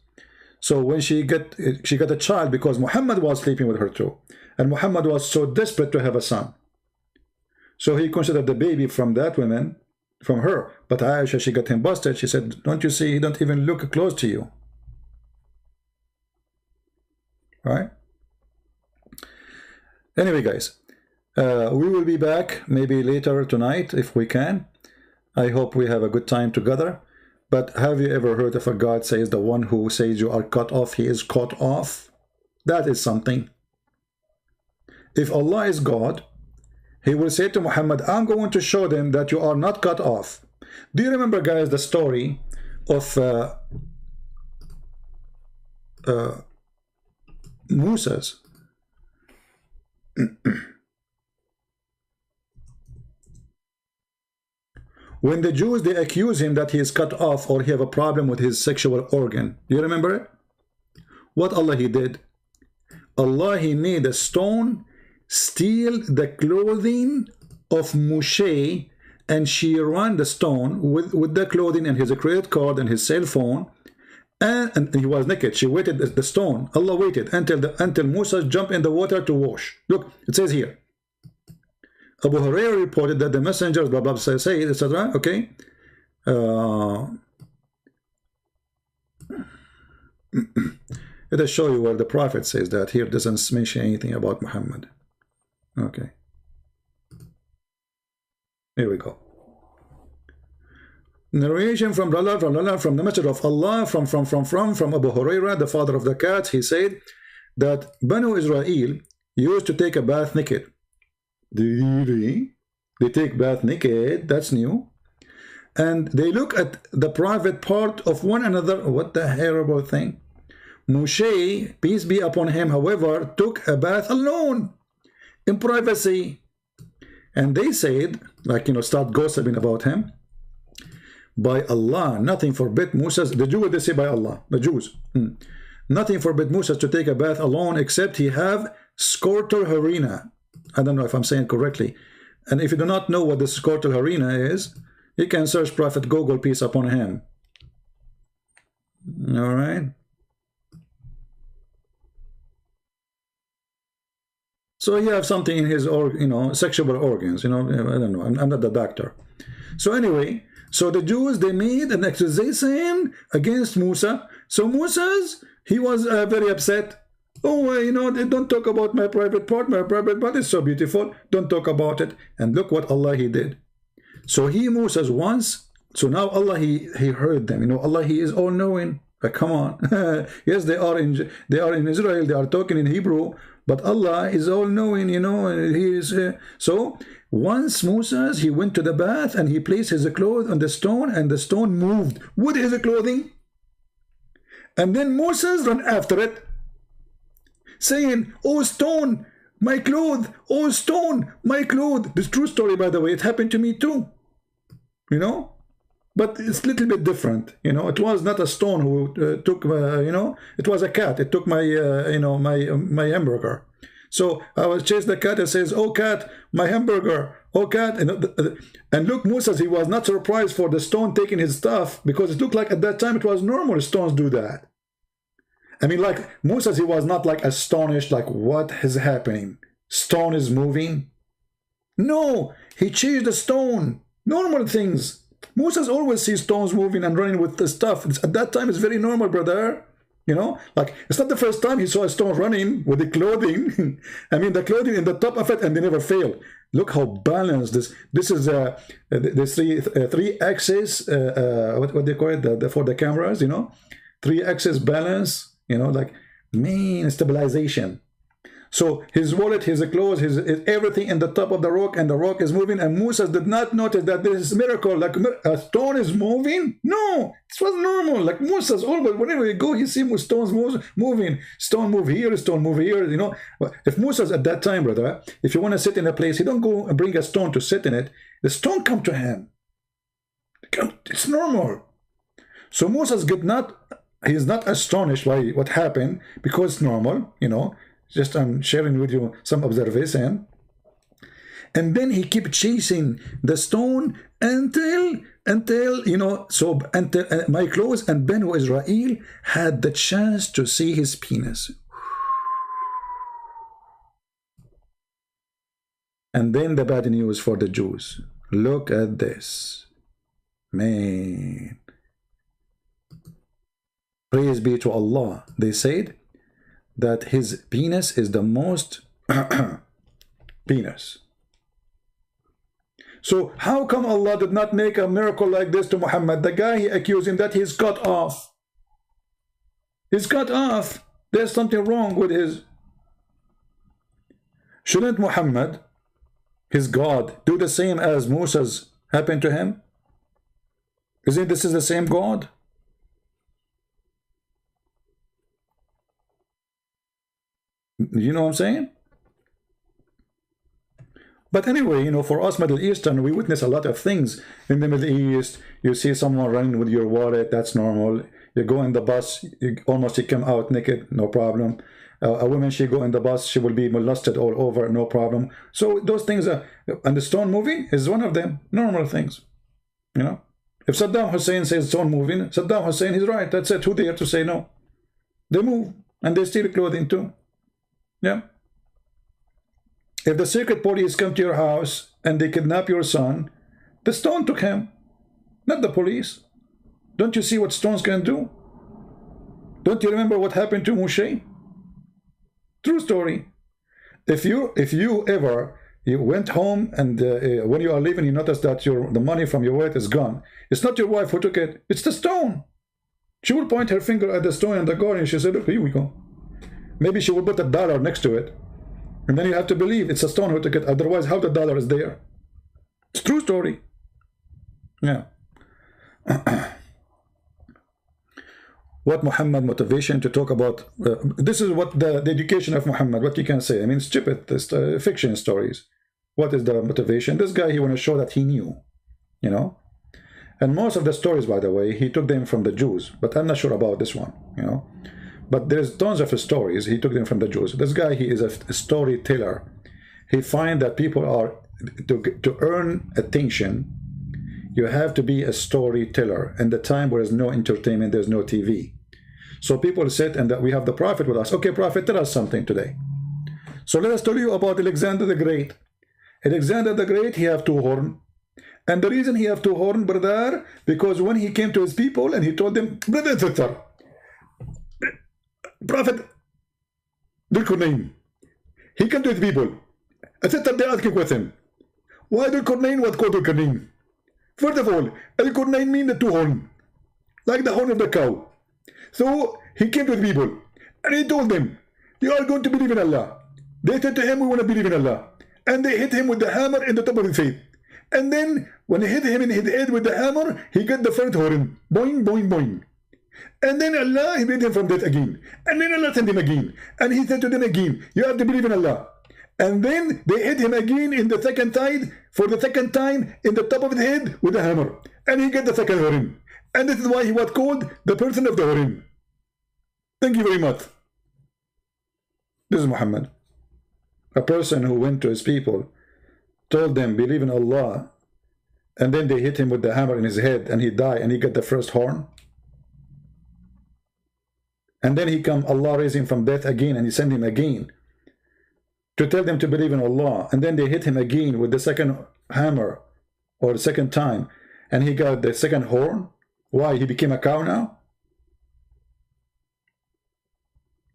So when she got a child, because Muhammad was sleeping with her too, and Muhammad was so desperate to have a son, so he considered the baby from that woman, from her. But Aisha, she got him busted. She said, "Don't you see? He don't even look close to you." Right? Anyway, guys, we will be back maybe later tonight if we can. I hope we have a good time together. But have you ever heard of a God says the one who says you are cut off, he is cut off? That is something. If Allah is God, he will say to Muhammad, I'm going to show them that you are not cut off. Do you remember, guys, the story of Moses? When the Jews, they accuse him that he is cut off or he have a problem with his sexual organ. Do you remember it? What Allah he did? Allah he made a stone steal the clothing of Moshe, and she ran the stone with the clothing and his credit card and his cell phone, and he was naked. She waited the stone. Allah waited until Musa jumped in the water to wash. Look, it says here. Abu Hurairah reported that the messengers, blah blah, say, etc. Okay. Let us show you where the Prophet says that. Here doesn't mention anything about Muhammad. Okay. Here we go. Narration from the Messenger of Allah, from Abu Hurairah, the father of the cat. He said that Banu Israel used to take a bath naked. They take bath naked. That's new. And they look at the private part of one another. What the horrible thing. Moshe, peace be upon him, however, took a bath alone in privacy. And they said, like, start gossiping about him. By Allah, nothing forbid Moses. The Jews, they say by Allah, the Jews. Nothing forbid Moses to take a bath alone except he have scortal harina. I don't know if I'm saying correctly. And if you do not know what the scortal harina is, you can search Prophet Google, peace upon him. All right. So he have something in his, sexual organs. I don't know. I'm not the doctor. So anyway, so the Jews, they made an accusation against Musa. So he was very upset. Oh, they don't talk about my private part. My private part is so beautiful. Don't talk about it. And look what Allah he did. So Moses once. So now Allah he heard them. Allah he is all knowing. Come on. Yes, they are in Israel. They are talking in Hebrew. But Allah is all knowing, he is. So once Moses, he went to the bath and he placed his clothes on the stone, and the stone moved with his clothing. And then Moses ran after it, saying, "Oh stone, my clothes! Oh stone, my clothes!" This true story, by the way. It happened to me too. But it's a little bit different. It was not a stone who took, it was a cat. It took my, my hamburger. So I was chasing the cat and says, "Oh cat, my hamburger. Oh cat." And look, Moses, he was not surprised for the stone taking his stuff, because it looked like at that time it was normal. Stones do that. I mean, like Moses, he was not like astonished, like what is happening? Stone is moving? No, he chased the stone. Normal things. Moses always sees stones moving and running with the stuff. At that time, it's very normal, brother. Like it's not the first time he saw a stone running with the clothing. I mean, the clothing in the top of it, and they never fail. Look how balanced this is. This three axis. What they call it for the cameras. 3-axis balance. Like main stabilization. So his wallet, his clothes, his everything in the top of the rock, and the rock is moving. And Moses did not notice that this is a miracle, like a stone is moving. No, it was normal. Like Moses always, whenever he go, he see stones moving. Stone move here, stone move here. If Moses at that time, brother, if you want to sit in a place, he don't go and bring a stone to sit in it. The stone come to him. It's normal. So Moses he is not astonished by what happened, because it's normal. Just I'm sharing with you some observation. And then he kept chasing the stone until my clothes and Banu Israel had the chance to see his penis. And then the bad news for the Jews. Look at this. Man. Praise be to Allah. They said that his penis is the most penis. So how come Allah did not make a miracle like this to Muhammad? The guy, he accused him that he's cut off. He's cut off. There's something wrong with his. Shouldn't Muhammad, his God, do the same as Musa's happened to him? Isn't this is the same God? You know what I'm saying? But anyway, you know, for us Middle Eastern, we witness a lot of things in the Middle East. You see someone running with your wallet, that's normal. You go in the bus, you come out naked, no problem. A woman, she go in the bus, she will be molested all over, no problem. So those things are, and the stone moving is one of them, normal things, you know. If Saddam Hussein says stone moving, Saddam Hussein, he's right, that's it. Who dare to say no? They move, and they steal clothing too. Yeah. If the secret police come to your house and they kidnap your son, the stone took him, not the police. Don't you see what stones can do? Don't you remember what happened to Moshe? True story. If you ever went home and when you are leaving, you notice that the money from your wallet is gone. It's not your wife who took it. It's the stone. She will point her finger at the stone in the garden and she said, "Look, here we go." Maybe she will put $1 next to it. And then you have to believe it's a stone who took it. Otherwise, how the dollar is there? It's true story. Yeah. What Muhammad motivation to talk about? This is what the education of Muhammad. What you can say? I mean, stupid fiction stories. What is the motivation? This guy, he want to show that he knew, you know. And most of the stories, by the way, he took them from the Jews. But I'm not sure about this one, you know. But there's tons of stories. He took them from the Jews. This guy, he is a storyteller. He finds that people are, to earn attention, you have to be a storyteller. And the time where there's no entertainment, there's no TV. So people sit and that we have the Prophet with us. Okay, Prophet, tell us something today. So let us tell you about Alexander the Great. Alexander the Great, he have 2 horns. And the reason he have 2 horns, brother, because when he came to his people and he told them, brother and sister, Prophet Dhul-Qarnayn, he came to his people. I said that they asking question. Why Dhul-Qarnayn was called Dhul-Qarnayn? First of all, Dhul-Qarnayn means the 2 horns, like the horn of the cow. So he came to his people and he told them, you are going to believe in Allah. They said to him, we want to believe in Allah. And they hit him with the hammer in the top of his head. And then when he hit him in his head with the hammer, he got the first horn. Boing, boing, boing. And then Allah, he made him from death again. And then Allah sent him again. And he said to them again, you have to believe in Allah. And then they hit him again in the second tide, for the second time, in the top of his head with a hammer. And he got the second horn. And this is why he was called the person of the horn. Thank you very much. This is Muhammad. A person who went to his people, told them, believe in Allah, and then they hit him with the hammer in his head, and he died, and he got the first horn. And then Allah raised him from death again, and he sent him again to tell them to believe in Allah. And then they hit him again with the second hammer, or the second time, and he got the second horn. Why? He became a cow now?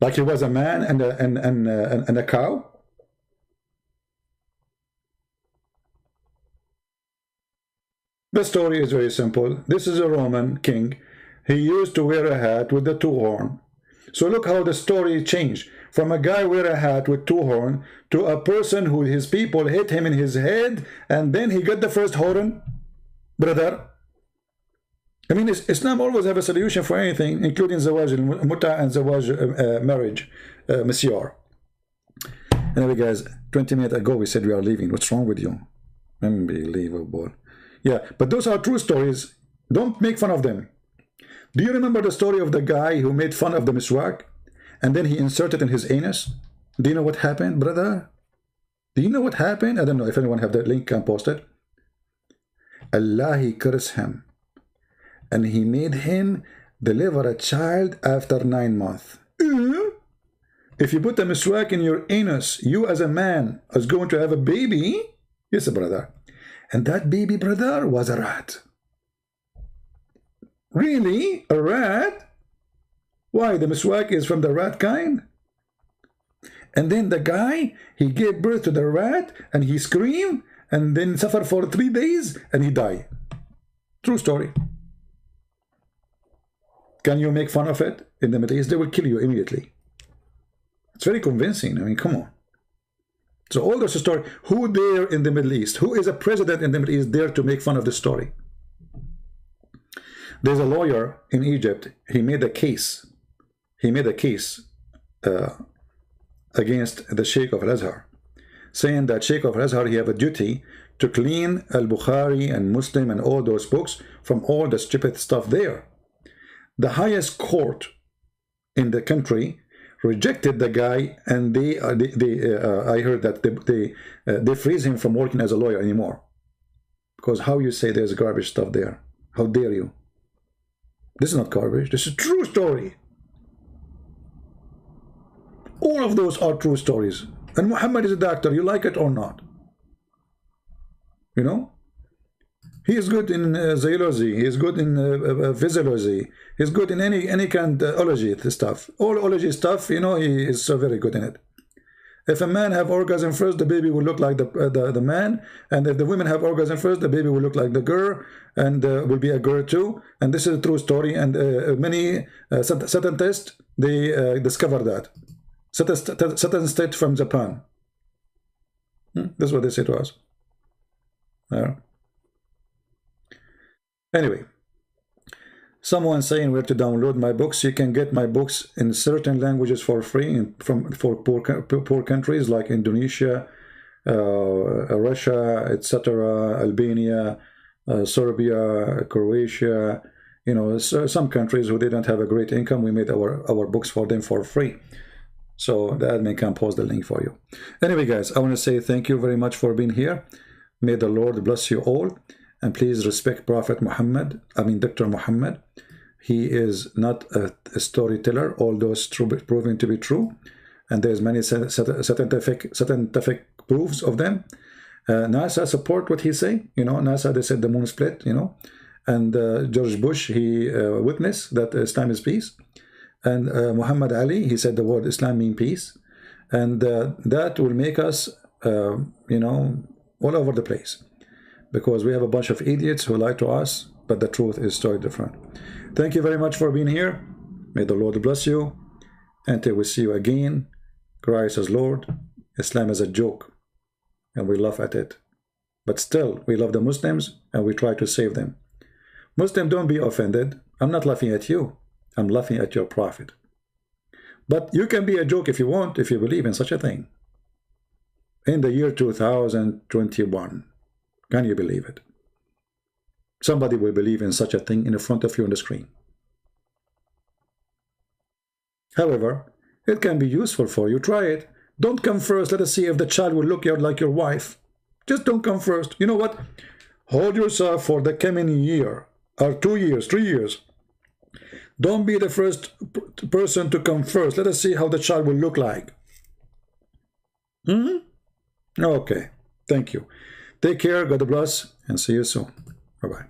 Like he was a man and a cow? The story is very simple. This is a Roman king. He used to wear a hat with the 2 horns. So look how the story changed. From a guy wear a hat with 2 horns to a person who his people hit him in his head, and then he got the first horn. Brother, I mean, Islam always have a solution for anything, including zawaj mutta and zawaj marriage, misyar. Anyway, guys, 20 minutes ago we said we are leaving. What's wrong with you? Unbelievable. Yeah, but those are true stories. Don't make fun of them. Do you remember the story of the guy who made fun of the miswak and then he inserted in his anus? Do you know what happened, brother? Do you know what happened? I don't know if anyone have that link, can post it. Allah, he cursed him. And he made him deliver a child after 9 months. If you put a miswak in your anus, you as a man is going to have a baby. Yes, brother. And that baby, brother, was a rat. Really? A rat? Why? The miswak is from the rat kind? And then the guy, he gave birth to the rat, and he screamed, and then suffered for 3 days, and he died. True story. Can you make fun of it? In the Middle East, they will kill you immediately. It's very convincing. I mean, come on. So all this story, who there in the Middle East? Who is a president in the Middle East there to make fun of this story? There's a lawyer in Egypt. He made a case. He made a case against the Sheikh of Al-Azhar, saying that Sheikh of Al-Azhar, he have a duty to clean Al-Bukhari and Muslim and all those books from all the stupid stuff there. The highest court in the country rejected the guy, and I heard that they freeze him from working as a lawyer anymore. Because how you say there's garbage stuff there? How dare you? This is not garbage. This is a true story. All of those are true stories. And Muhammad is a doctor. You like it or not? You know? He is good in zoology. He is good in physiology. He's good in any kind of ology stuff. All ology stuff, you know, he is so very good in it. If a man have orgasm first, the baby will look like the man. And if the women have orgasm first, the baby will look like the girl, and will be a girl too. And this is a true story. And many scientists, they discovered that. Certain state from Japan. That's what they say to us. Anyway, someone saying where to download my books. You can get my books in certain languages for free for poor countries like Indonesia, Russia, etc., Albania, Serbia, Croatia. You know, some countries who didn't have a great income, we made our books for them for free. So the admin can post the link for you. Anyway, guys, I want to say thank you very much for being here. May the Lord bless you all. And please respect Prophet Muhammad, Dr. Muhammad. He is not a storyteller, although it's proven to be true. And there's many scientific proofs of them. NASA support what he say. You know, NASA, they said the moon split, you know. And George Bush, he witnessed that Islam is peace. And Muhammad Ali, he said the word Islam means peace. And that will make us, you know, all over the place. Because we have a bunch of idiots who lie to us, but the truth is totally different. Thank you very much for being here. May the Lord bless you. Until we see you again, Christ as Lord, Islam is a joke, and we laugh at it. But still, we love the Muslims, and we try to save them. Muslim, don't be offended. I'm not laughing at you. I'm laughing at your Prophet. But you can be a joke if you want, if you believe in such a thing. In the year 2021. Can you believe it? Somebody will believe in such a thing in front of you on the screen. However, it can be useful for you. Try it. Don't come first. Let us see if the child will look out like your wife. Just don't come first. You know what? Hold yourself for the coming year, or 2 years, 3 years. Don't be the first person to come first. Let us see how the child will look like. Okay. Thank you. Take care, God bless, and see you soon. Bye-bye.